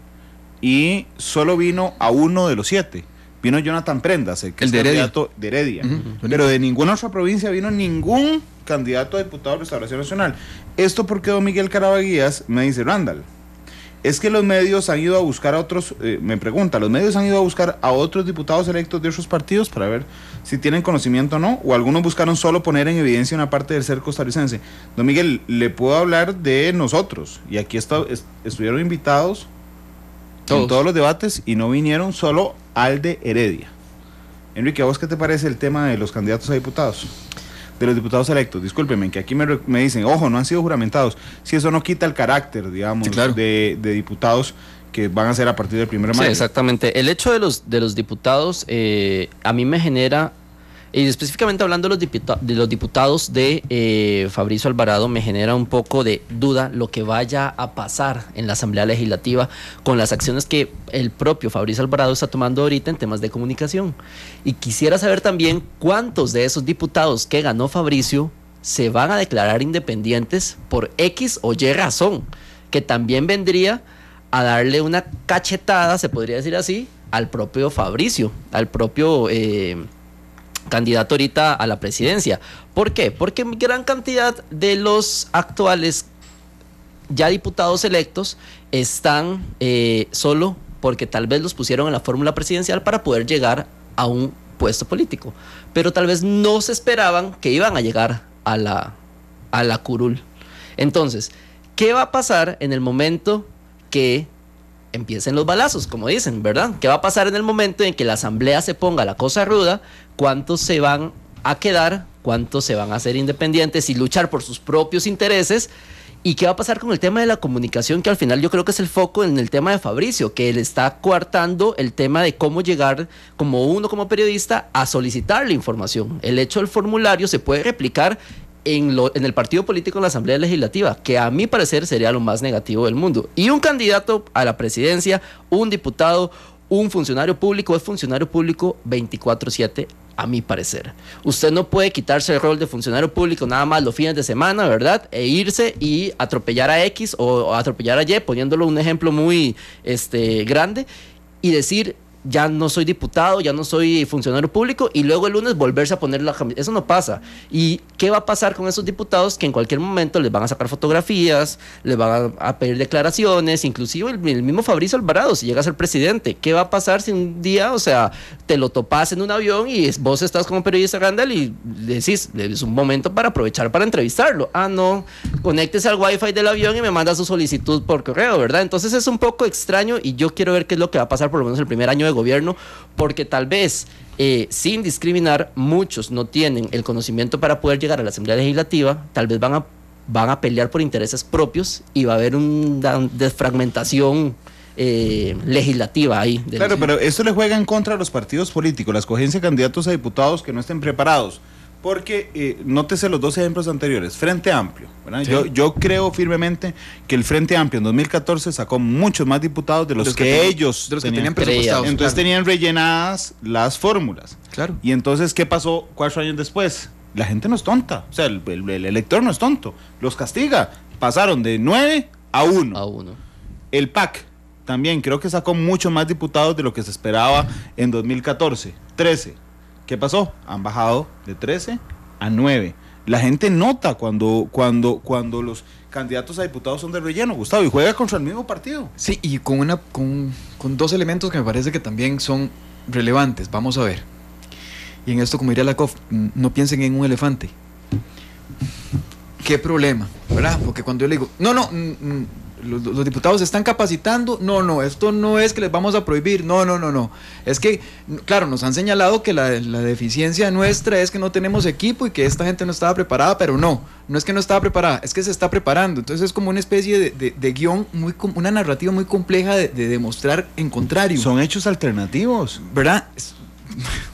y solo vino a uno de los 7. Vino Jonathan Prendas, que es candidato de Heredia. Pero de ninguna otra provincia vino ningún candidato a diputado de Restauración Nacional. Esto porque don Miguel Carabaguías me dice, Randall, es que los medios han ido a buscar a otros, me pregunta, ¿los medios han ido a buscar a otros diputados electos de otros partidos para ver si tienen conocimiento o no? ¿O algunos buscaron solo poner en evidencia una parte del ser costarricense? Don Miguel, le puedo hablar de nosotros, y aquí estuvieron invitados en todos los debates y no vinieron solo al de Heredia. Enrique, ¿a vos qué te parece el tema de los candidatos a diputados? De los diputados electos, discúlpenme, que aquí me dicen, ojo, no han sido juramentados. Si eso no quita el carácter, digamos, sí, claro, de diputados que van a ser a partir del 1 de mayo. Sí, exactamente. El hecho de los diputados a mí me genera, y específicamente hablando de los diputados de Fabricio Alvarado, me genera un poco de duda lo que vaya a pasar en la Asamblea Legislativa con las acciones que el propio Fabricio Alvarado está tomando ahorita en temas de comunicación. Y quisiera saber también cuántos de esos diputados que ganó Fabricio se van a declarar independientes por X o Y razón, que también vendría a darle una cachetada, se podría decir así, al propio Fabricio, al propio candidato ahorita a la presidencia. ¿Por qué? Porque gran cantidad de los actuales ya diputados electos están solo porque tal vez los pusieron en la fórmula presidencial para poder llegar a un puesto político, pero tal vez no se esperaban que iban a llegar a la curul. Entonces, ¿qué va a pasar en el momento que empiecen los balazos, como dicen, ¿verdad? ¿Qué va a pasar en el momento en que la asamblea se ponga la cosa ruda? ¿Cuántos se van a quedar? ¿Cuántos se van a hacer independientes y luchar por sus propios intereses? ¿Y qué va a pasar con el tema de la comunicación? Que al final yo creo que es el foco en el tema de Fabricio, que él está coartando el tema de cómo llegar como periodista a solicitar la información. El hecho del formulario se puede replicar en el partido político, en la Asamblea Legislativa, que a mi parecer sería lo más negativo del mundo. Y un candidato a la presidencia, un diputado, un funcionario público, es funcionario público 24/7, a mi parecer. Usted no puede quitarse el rol de funcionario público nada más los fines de semana, ¿verdad? E irse y atropellar a X o atropellar a Y, poniéndolo un ejemplo muy grande, y decir: ya no soy diputado, ya no soy funcionario público, y luego el lunes volverse a poner la camiseta. Eso no pasa. ¿Y qué va a pasar con esos diputados? Que en cualquier momento les van a sacar fotografías, les van a pedir declaraciones, inclusive el mismo Fabricio Alvarado, si llega a ser presidente. ¿Qué va a pasar si un día, te lo topas en un avión y vos estás como periodista Randall y decís: es un momento para aprovechar para entrevistarlo? Ah, no, conéctese al wifi del avión y me manda su solicitud por correo, ¿verdad? Entonces es un poco extraño, y yo quiero ver qué es lo que va a pasar por lo menos el primer año de gobierno, porque tal vez sin discriminar, muchos no tienen el conocimiento para poder llegar a la Asamblea Legislativa, tal vez van a pelear por intereses propios y va a haber una desfragmentación legislativa ahí. Claro, pero esto le juega en contra a los partidos políticos, la escogencia de candidatos a diputados que no estén preparados. Porque, nótese los dos ejemplos anteriores. Frente Amplio, ¿verdad? Sí. Yo creo firmemente que el Frente Amplio en 2014 sacó muchos más diputados de los que ellos tenían presupuestados. Entonces tenían rellenadas las fórmulas. Claro. Y entonces, ¿qué pasó 4 años después? La gente no es tonta. O sea, el elector no es tonto. Los castiga. Pasaron de 9 a 1. El PAC también creo que sacó muchos más diputados de lo que se esperaba en 2014. 13. ¿Qué pasó? Han bajado de 13 a 9. La gente nota cuando los candidatos a diputados son de relleno, Gustavo, y juega contra el mismo partido. Sí, y con dos elementos que me parece que también son relevantes. Vamos a ver. Y en esto, como diría Lakoff, no piensen en un elefante. ¿Qué problema? ¿Verdad? Porque cuando yo le digo, los diputados se están capacitando, esto no es que les vamos a prohibir, no, es que, claro, nos han señalado que la deficiencia nuestra es que no tenemos equipo y que esta gente no estaba preparada, pero no es que no estaba preparada, es que se está preparando. Entonces es como una especie de guión, una narrativa muy compleja de demostrar en contrario. Son hechos alternativos, ¿verdad?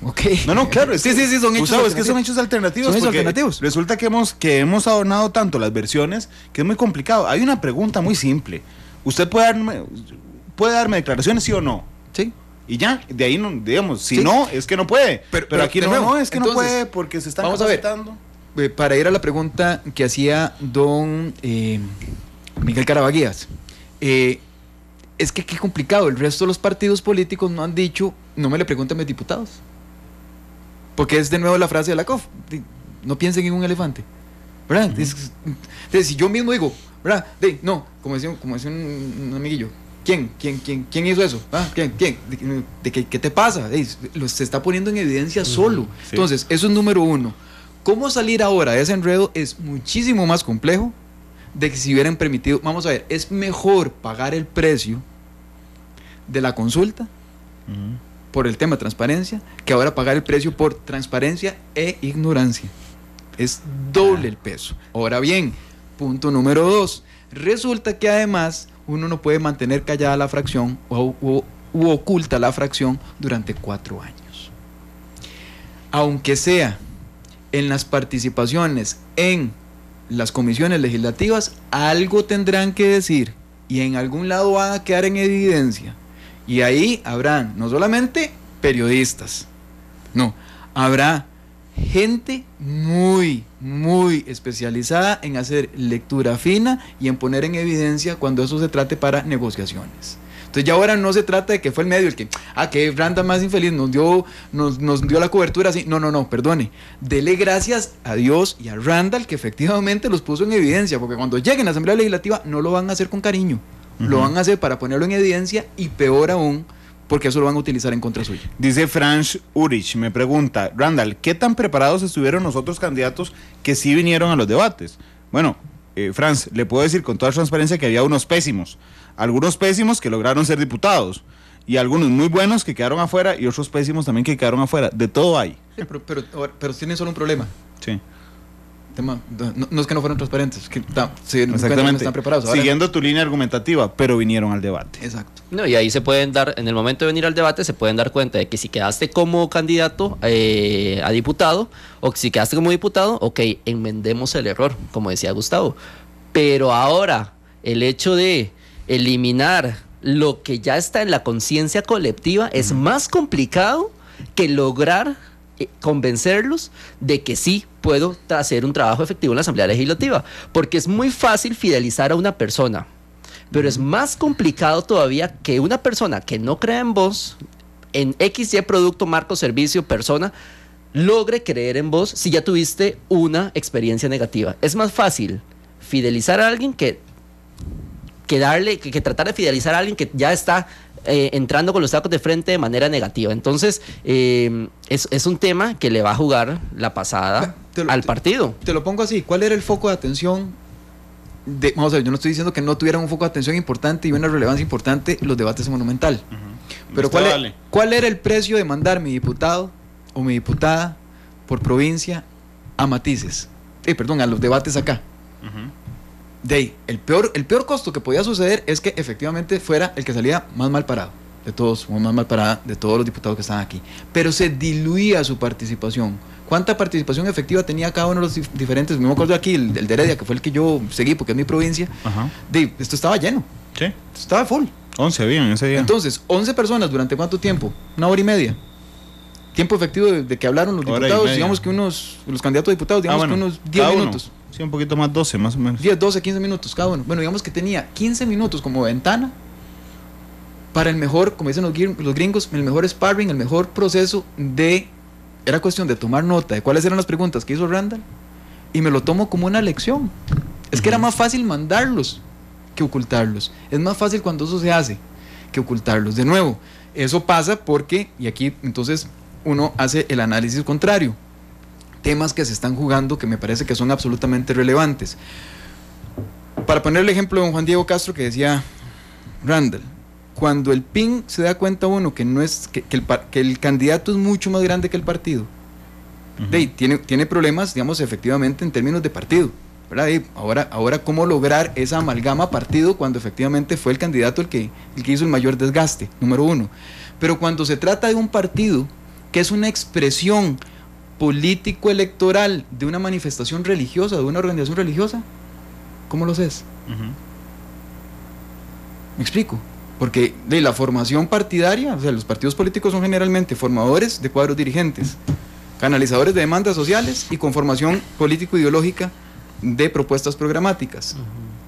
Ok. No, claro, sí, son hechos alternativos. Es que son hechos alternativos. Son hechos alternativos. Resulta que hemos adornado tanto las versiones que es muy complicado. Hay una pregunta muy simple. ¿Usted puede darme declaraciones, sí o no? Sí. Y ya, de ahí no, digamos, si no, es que no puede. Pero aquí no, es que entonces, no puede porque se están capacitando. Para ir a la pregunta que hacía don Miguel Carabaguías, es que qué complicado, el resto de los partidos políticos no han dicho: no me le pregunten a mis diputados. Porque es de nuevo la frase de Lakoff: no piensen en un elefante, ¿verdad? Si yo mismo digo, ¿verdad? Como decía un amiguillo, ¿quién hizo eso? ¿Quién? ¿Qué te pasa? Se está poniendo en evidencia solo. Sí. Entonces, eso es número uno. ¿Cómo salir ahora de ese enredo? Es muchísimo más complejo de que si hubieran permitido. Vamos a ver, es mejor pagar el precio de la consulta por el tema de transparencia que ahora pagar el precio por transparencia e ignorancia. Es doble el peso. Ahora bien, punto número 2, resulta que además uno no puede mantener callada la fracción u oculta la fracción durante 4 años, aunque sea en las participaciones en las comisiones legislativas. Algo tendrán que decir y en algún lado van a quedar en evidencia, y ahí habrán no solamente periodistas, habrá gente muy, muy especializada en hacer lectura fina y en poner en evidencia cuando eso se trate para negociaciones. Entonces ya ahora no se trata de que fue el medio el que Randall más infeliz nos dio la cobertura así. No, perdone. Dele gracias a Dios y a Randall que efectivamente los puso en evidencia, porque cuando lleguen a la Asamblea Legislativa no lo van a hacer con cariño, lo van a hacer para ponerlo en evidencia y peor aún, porque eso lo van a utilizar en contra suya. Dice Franz Urich, me pregunta, Randall, ¿qué tan preparados estuvieron los otros candidatos que sí vinieron a los debates? Bueno, Franz, le puedo decir con toda transparencia que había unos pésimos, algunos pésimos que lograron ser diputados, y algunos muy buenos que quedaron afuera, y otros pésimos también que quedaron afuera. De todo hay. Sí, pero tienen solo un problema. Sí. No es que no fueron transparentes, es que exactamente. No están preparados. Ahora, siguiendo tu línea argumentativa, pero vinieron al debate. Exacto. No, y ahí se pueden dar, en el momento de venir al debate, se pueden dar cuenta de que si quedaste como candidato a diputado, o si quedaste como diputado, ok, enmendemos el error, como decía Gustavo. Pero ahora, el hecho de eliminar lo que ya está en la conciencia colectiva es más complicado que lograr convencerlos de que sí puedo hacer un trabajo efectivo en la Asamblea Legislativa, porque es muy fácil fidelizar a una persona, pero es más complicado todavía que una persona que no crea en vos, en XY producto, marco, servicio, persona, logre creer en vos si ya tuviste una experiencia negativa. Es más fácil fidelizar a alguien que tratar de fidelizar a alguien que ya está entrando con los tacos de frente de manera negativa. Entonces, es un tema que le va a jugar la pasada al partido. Te lo pongo así, ¿cuál era el foco de atención? Vamos a ver, yo no estoy diciendo que no tuvieran un foco de atención importante y una relevancia importante los debates en Monumental. Pero ¿cuál era el precio de mandar mi diputado o mi diputada por provincia a Matices? A los debates acá. El peor costo que podía suceder es que efectivamente fuera el que salía más mal parado de todos, o más mal parada de todos los diputados que están aquí, pero se diluía su participación. ¿Cuánta participación efectiva tenía cada uno de los diferentes? Me acuerdo aquí, el de Heredia, que fue el que yo seguí porque es mi provincia. Esto estaba lleno. Sí. Esto estaba full. 11 habían ese día. Entonces, 11 personas, ¿durante cuánto tiempo? 1 hora y media. Tiempo efectivo de que hablaron los diputados, digamos que los candidatos a diputados, digamos que unos 10 minutos. Sí, un poquito más, 12 más o menos. 10, 12, 15 minutos cada uno. Bueno, digamos que tenía 15 minutos como ventana para el mejor, como dicen los gringos, el mejor sparring, el mejor proceso de... Era cuestión de tomar nota de cuáles eran las preguntas que hizo Randall y me lo tomo como una lección. Es que era más fácil mandarlos que ocultarlos. Es más fácil cuando eso se hace que ocultarlos. De nuevo, eso pasa porque, y aquí entonces uno hace el análisis contrario. Temas que se están jugando que me parece que son absolutamente relevantes. Para poner el ejemplo de don Juan Diego Castro que decía Randall, cuando el PIN se da cuenta uno que no es que el candidato es mucho más grande que el partido, tiene problemas, digamos, efectivamente en términos de partido, ¿verdad? Ahora cómo lograr esa amalgama partido cuando efectivamente fue el candidato el que hizo el mayor desgaste, número uno. Pero cuando se trata de un partido que es una expresión político-electoral de una manifestación religiosa, de una organización religiosa, ¿cómo lo haces? ¿Me explico? Porque de la formación partidaria, o sea, los partidos políticos son generalmente formadores de cuadros dirigentes, canalizadores de demandas sociales y con formación político-ideológica de propuestas programáticas.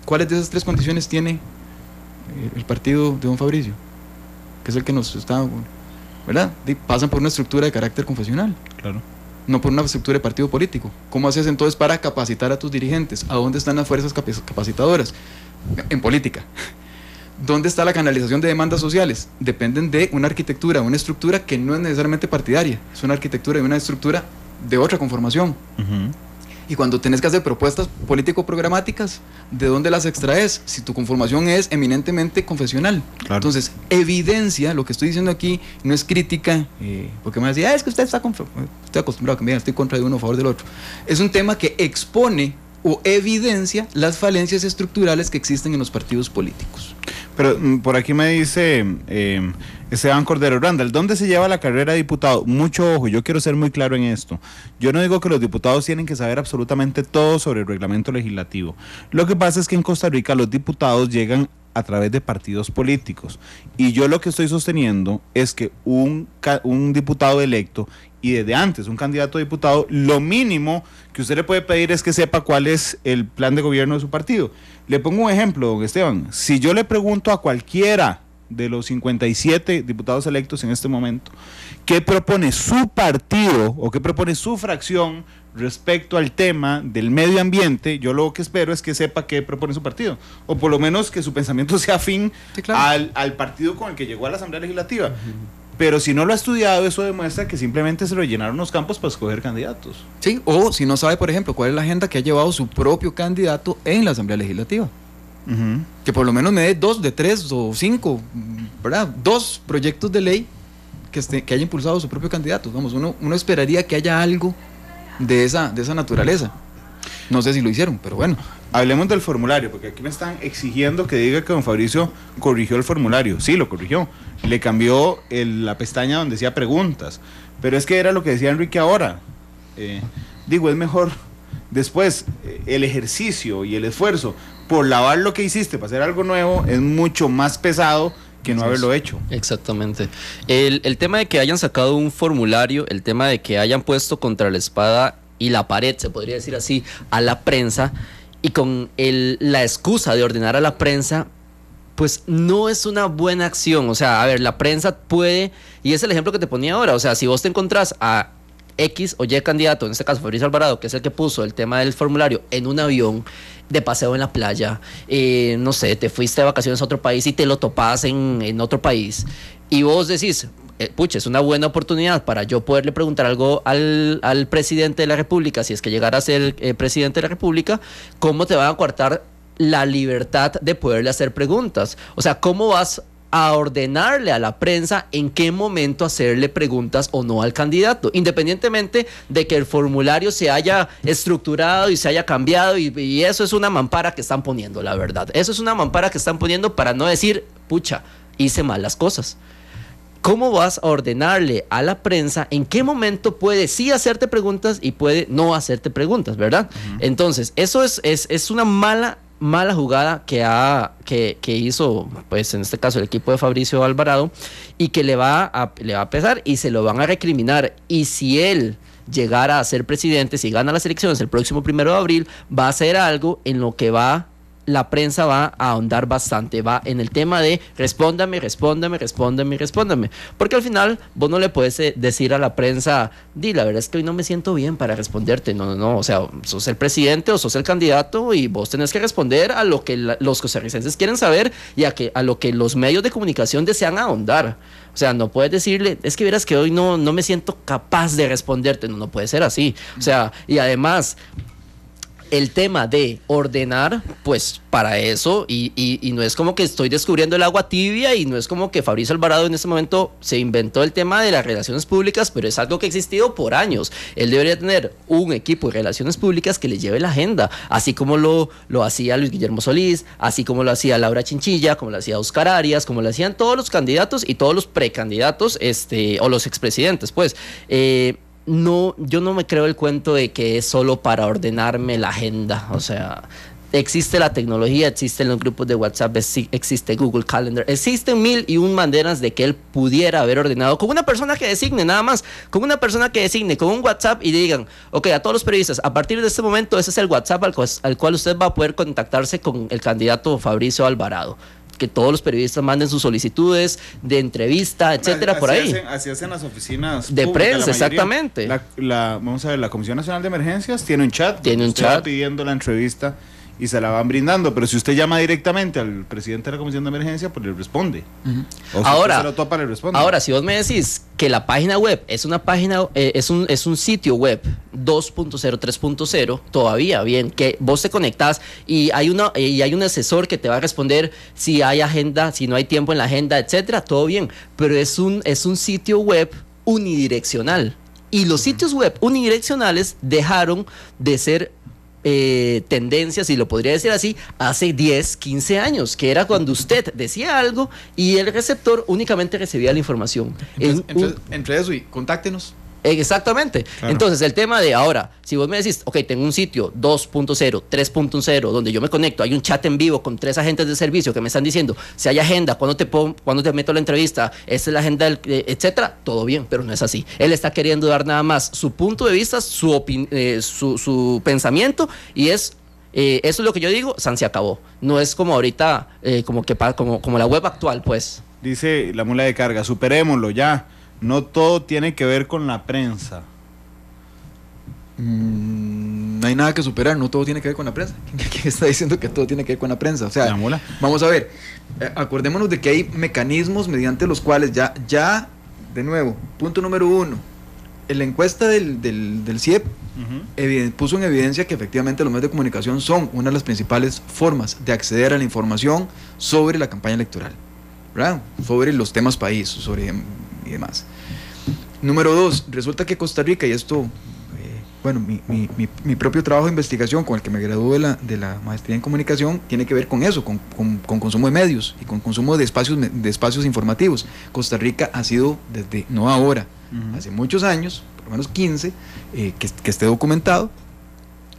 ¿Cuáles de esas tres condiciones tiene el partido de don Fabricio? Que es el que nos está, ¿verdad? Pasan por una estructura de carácter confesional. Claro. No por una estructura de partido político. ¿Cómo haces entonces para capacitar a tus dirigentes? ¿A dónde están las fuerzas capacitadoras? En política. ¿Dónde está la canalización de demandas sociales? Dependen de una arquitectura, una estructura que no es necesariamente partidaria, es una arquitectura y una estructura de otra conformación. Y cuando tenés que hacer propuestas político-programáticas, ¿de dónde las extraes? Si tu conformación es eminentemente confesional. Claro. Entonces, evidencia, lo que estoy diciendo aquí no es crítica, porque me decía, es que usted está estoy acostumbrado a que me digan, estoy contra de uno a favor del otro. Es un tema que expone o evidencia las falencias estructurales que existen en los partidos políticos. Pero por aquí me dice Esteban Cordero, Randall, ¿dónde se lleva la carrera de diputado? Mucho ojo, yo quiero ser muy claro en esto. Yo no digo que los diputados tienen que saber absolutamente todo sobre el reglamento legislativo. Lo que pasa es que en Costa Rica los diputados llegan a través de partidos políticos. Y yo lo que estoy sosteniendo es que un diputado electo y desde antes un candidato a diputado, lo mínimo que usted le puede pedir es que sepa cuál es el plan de gobierno de su partido. Le pongo un ejemplo, don Esteban. Si yo le pregunto a cualquiera de los 57 diputados electos en este momento, qué propone su partido o qué propone su fracción respecto al tema del medio ambiente, yo lo que espero es que sepa qué propone su partido, o por lo menos que su pensamiento sea afín Sí, claro. al partido con el que llegó a la Asamblea Legislativa. Pero si no lo ha estudiado, eso demuestra que simplemente se rellenaron los campos para escoger candidatos. Sí, o si no sabe, por ejemplo, cuál es la agenda que ha llevado su propio candidato en la Asamblea Legislativa. Que por lo menos me dé 2 de 3 o 5, ¿verdad? 2 proyectos de ley que haya impulsado su propio candidato. Vamos, uno esperaría que haya algo de esa naturaleza. No sé si lo hicieron, pero bueno. Hablemos del formulario, porque aquí me están exigiendo que diga que don Fabricio corrigió el formulario. Sí, lo corrigió. Le cambió la pestaña donde decía preguntas. Pero es que era lo que decía Enrique ahora. Es mejor después el ejercicio y el esfuerzo por lavar lo que hiciste para hacer algo nuevo es mucho más pesado que no haberlo hecho. Exactamente. El tema de que hayan sacado un formulario, el tema de que hayan puesto contra la espada y la pared, se podría decir así, a la prensa, y con la excusa de ordenar a la prensa, pues no es una buena acción. O sea, a ver, la prensa puede, y es el ejemplo que te ponía ahora, o sea, si vos te encontrás a X o Y candidato, en este caso Fabricio Alvarado, que es el que puso el tema del formulario en un avión, de paseo en la playa, no sé, te fuiste de vacaciones a otro país y te lo topás en otro país, y vos decís, pucha, es una buena oportunidad para yo poderle preguntar algo al presidente de la República, si es que llegara a ser presidente de la República, ¿cómo te van a coartar la libertad de poderle hacer preguntas? O sea, ¿cómo vas a ordenarle a la prensa en qué momento hacerle preguntas o no al candidato, independientemente de que el formulario se haya estructurado y se haya cambiado, y eso es una mampara que están poniendo, la verdad? Eso es una mampara que están poniendo para no decir, pucha, hice mal las cosas. ¿Cómo vas a ordenarle a la prensa en qué momento puede sí hacerte preguntas y puede no hacerte preguntas, verdad? Entonces, eso es una mala jugada que hizo, pues en este caso, el equipo de Fabricio Alvarado, y que le va a pesar y se lo van a recriminar. Y si él llegara a ser presidente, si gana las elecciones el próximo 1 de abril, va a hacer algo en lo que la prensa va a ahondar bastante, va en el tema de respóndame, porque al final vos no le puedes decir a la prensa, la verdad es que hoy no me siento bien para responderte, no, o sea, sos el presidente o sos el candidato y vos tenés que responder a lo que los costarricenses quieren saber y a lo que los medios de comunicación desean ahondar. O sea, no puedes decirle, es que verás que hoy no me siento capaz de responderte, no puede ser así. O sea, y además, el tema de ordenar, pues para eso, y no es como que estoy descubriendo el agua tibia, y no es como que Fabricio Alvarado en este momento se inventó el tema de las relaciones públicas, pero es algo que ha existido por años. Él debería tener un equipo de relaciones públicas que le lleve la agenda, así como lo hacía Luis Guillermo Solís, así como lo hacía Laura Chinchilla, como lo hacía Oscar Arias, como lo hacían todos los candidatos y todos los precandidatos, o los expresidentes, pues. No, yo no me creo el cuento de que es solo para ordenarme la agenda. O sea, existe la tecnología, existen los grupos de WhatsApp, existe Google Calendar, existen 1001 maneras de que él pudiera haber ordenado con una persona que designe, nada más, con una persona que designe, con un WhatsApp, y digan, ok, a todos los periodistas, a partir de este momento, ese es el WhatsApp al cual usted va a poder contactarse con el candidato Fabricio Alvarado. Que todos los periodistas manden sus solicitudes de entrevista, etcétera, así por ahí. Así hacen las oficinas de públicas, prensa, exactamente. Vamos a ver, la Comisión Nacional de Emergencias tiene un chat. Usted va pidiendo la entrevista y se la van brindando, pero si usted llama directamente al presidente de la Comisión de Emergencia, pues le responde. O si ahora, se lo topa, le responde. Ahora, si vos me decís que la página web es una página, es un sitio web 2.0, 3.0, todavía bien, que vos te conectás y hay un asesor que te va a responder si hay agenda, si no hay tiempo en la agenda, etcétera, todo bien, pero es un sitio web unidireccional, y los sitios web unidireccionales dejaron de ser tendencias, si lo podría decir así, hace 10, 15 años, que era cuando usted decía algo y el receptor únicamente recibía la información. Entre eso y contáctenos. Exactamente. Claro. Entonces, el tema de ahora, si vos me decís, ok, tengo un sitio 2.0, 3.0, donde yo me conecto, hay un chat en vivo con 3 agentes de servicio que me están diciendo si hay agenda, cuándo te meto la entrevista, esta es la agenda, etcétera, todo bien, pero no es así. Él está queriendo dar nada más su punto de vista, su pensamiento, y es Eso es lo que yo digo, se acabó. No es como ahorita, como la web actual, pues. Dice la mula de carga, superémoslo ya. No todo tiene que ver con la prensa. No hay nada que superar, no todo tiene que ver con la prensa. ¿Quién está diciendo que todo tiene que ver con la prensa? O sea, La mula. vamos a ver, acordémonos de que hay mecanismos mediante los cuales ya, de nuevo, punto número 1, en la encuesta del CIEP puso en evidencia que efectivamente los medios de comunicación son una de las principales formas de acceder a la información sobre la campaña electoral, ¿verdad? Sobre los temas país, y demás. Número 2, resulta que Costa Rica, y esto, bueno, mi propio trabajo de investigación con el que me gradué de la maestría en comunicación tiene que ver con eso, con consumo de medios y con consumo de espacios informativos. Costa Rica ha sido desde, no ahora, hace muchos años, por lo menos 15, que esté documentado,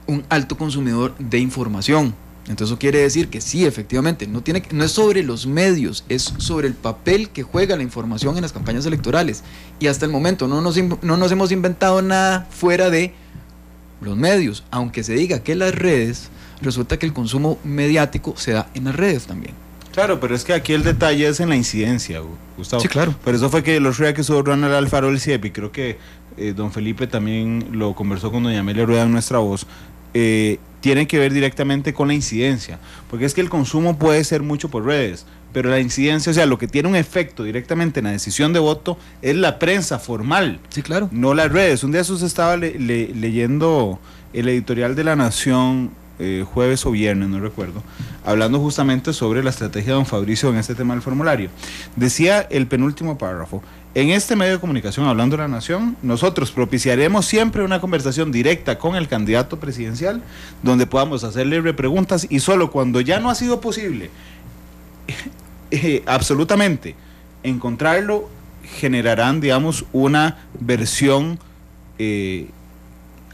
un alto consumidor de información. Entonces eso quiere decir que sí, efectivamente, no es sobre los medios, es sobre el papel que juega la información en las campañas electorales. Y hasta el momento no nos hemos inventado nada fuera de los medios, aunque se diga que las redes, resulta que el consumo mediático se da en las redes también. Claro, pero es que aquí el detalle es en la incidencia, Gustavo. Sí, claro. Por eso fue que los días que estuvo Ronald Alfaro del CIEP, y creo que don Felipe también lo conversó con doña Amelia Rueda en Nuestra Voz, tiene que ver directamente con la incidencia, porque es que el consumo puede ser mucho por redes, pero la incidencia, o sea, lo que tiene un efecto directamente en la decisión de voto es la prensa formal. Sí, claro. No las redes. Un día se estaba leyendo el editorial de La Nación, jueves o viernes, no recuerdo, hablando justamente sobre la estrategia de don Fabricio en este tema del formulario. Decía el penúltimo párrafo: en este medio de comunicación, hablando de La Nación, nosotros propiciaremos siempre una conversación directa con el candidato presidencial, donde podamos hacerle repreguntas, y solo cuando ya no ha sido posible absolutamente encontrarlo, generarán, digamos, una versión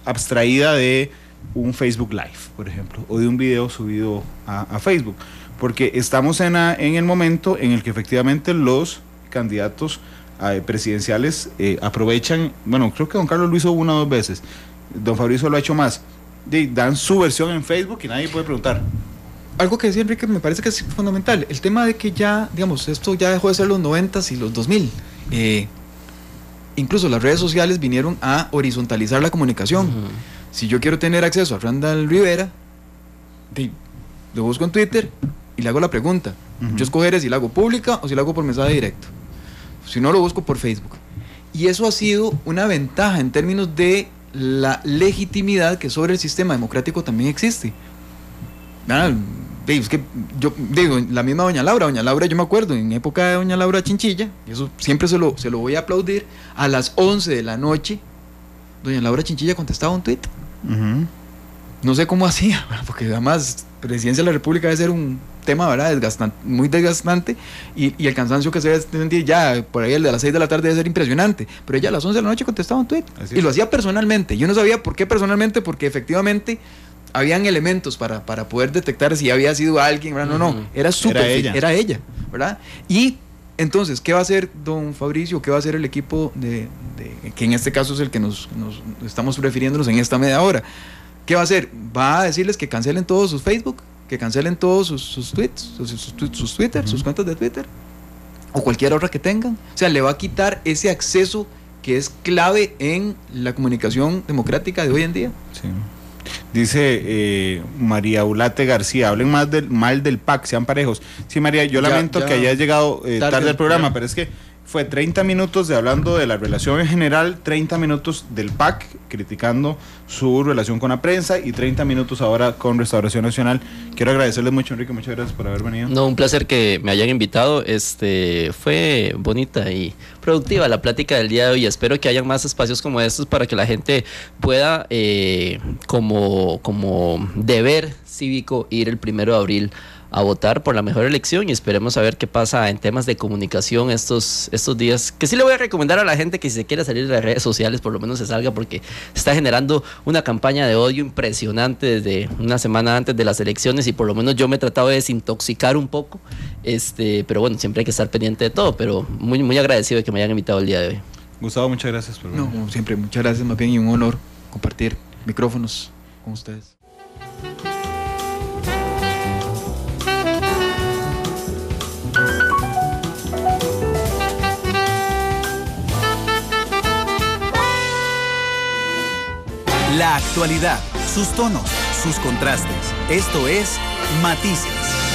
abstraída de un Facebook Live, por ejemplo, o de un video subido a Facebook, porque estamos en el momento en el que efectivamente los candidatos presidenciales aprovechan, bueno, creo que don Carlos lo hizo 1 o 2 veces, don Fabricio lo ha hecho más, dan su versión en Facebook y nadie puede preguntar. Algo que decía Enrique me parece que es fundamental, el tema de que ya, digamos, esto ya dejó de ser los 90s y los 2000. Incluso las redes sociales vinieron a horizontalizar la comunicación. Si yo quiero tener acceso a Randall Rivera, lo busco en Twitter y le hago la pregunta. Yo escogeré si la hago pública o si la hago por mensaje directo. Si no, lo busco por Facebook. Y eso ha sido una ventaja en términos de la legitimidad que sobre el sistema democrático también existe. Es que yo digo, la misma doña Laura, yo me acuerdo en época de doña Laura Chinchilla, y eso siempre se lo voy a aplaudir, a las 11 de la noche doña Laura Chinchilla contestaba un tweet. No sé cómo hacía, porque además presidencia de la República debe ser un tema, ¿verdad?, muy desgastante, y el cansancio que se debe sentir ya por ahí, el de las 6 de la tarde, debe ser impresionante, pero ella a las 11 de la noche contestaba un tweet, y lo hacía personalmente. Yo no sabía por qué personalmente, porque efectivamente habían elementos para poder detectar si había sido alguien, ¿verdad? No, era era ella, ¿verdad? Y entonces, ¿qué va a hacer don Fabricio? ¿Qué va a hacer el equipo que en este caso es el que nos estamos refiriéndonos en esta media hora? ¿Qué va a hacer? Va a decirles que cancelen todos sus Facebook, que cancelen todos sus tweets, sus Twitter, sus cuentas de Twitter, o cualquier otra que tengan. O sea, le va a quitar ese acceso que es clave en la comunicación democrática de hoy en día. Sí. Dice María Ulate García, hablen mal del PAC, sean parejos. Sí, María, yo lamento que hayas llegado tarde al programa, pero es que fue 30 minutos de hablando de la relación en general, 30 minutos del PAC criticando su relación con la prensa y 30 minutos ahora con Restauración Nacional. Quiero agradecerles mucho, Enrique, muchas gracias por haber venido. No, un placer que me hayan invitado. Fue bonita y productiva la plática del día de hoy. Espero que hayan más espacios como estos para que la gente pueda, como deber cívico, ir el 1 de abril a votar por la mejor elección, y esperemos a ver qué pasa en temas de comunicación estos días, que sí le voy a recomendar a la gente que si se quiere salir de las redes sociales, por lo menos se salga, porque se está generando una campaña de odio impresionante desde una semana antes de las elecciones, y por lo menos yo me he tratado de desintoxicar un poco, pero bueno, siempre hay que estar pendiente de todo, pero muy, muy agradecido de que me hayan invitado el día de hoy. Gustavo, muchas gracias por venir. No, como siempre, muchas gracias, más bien, y un honor compartir micrófonos con ustedes. La actualidad, sus tonos, sus contrastes. Esto es Matices.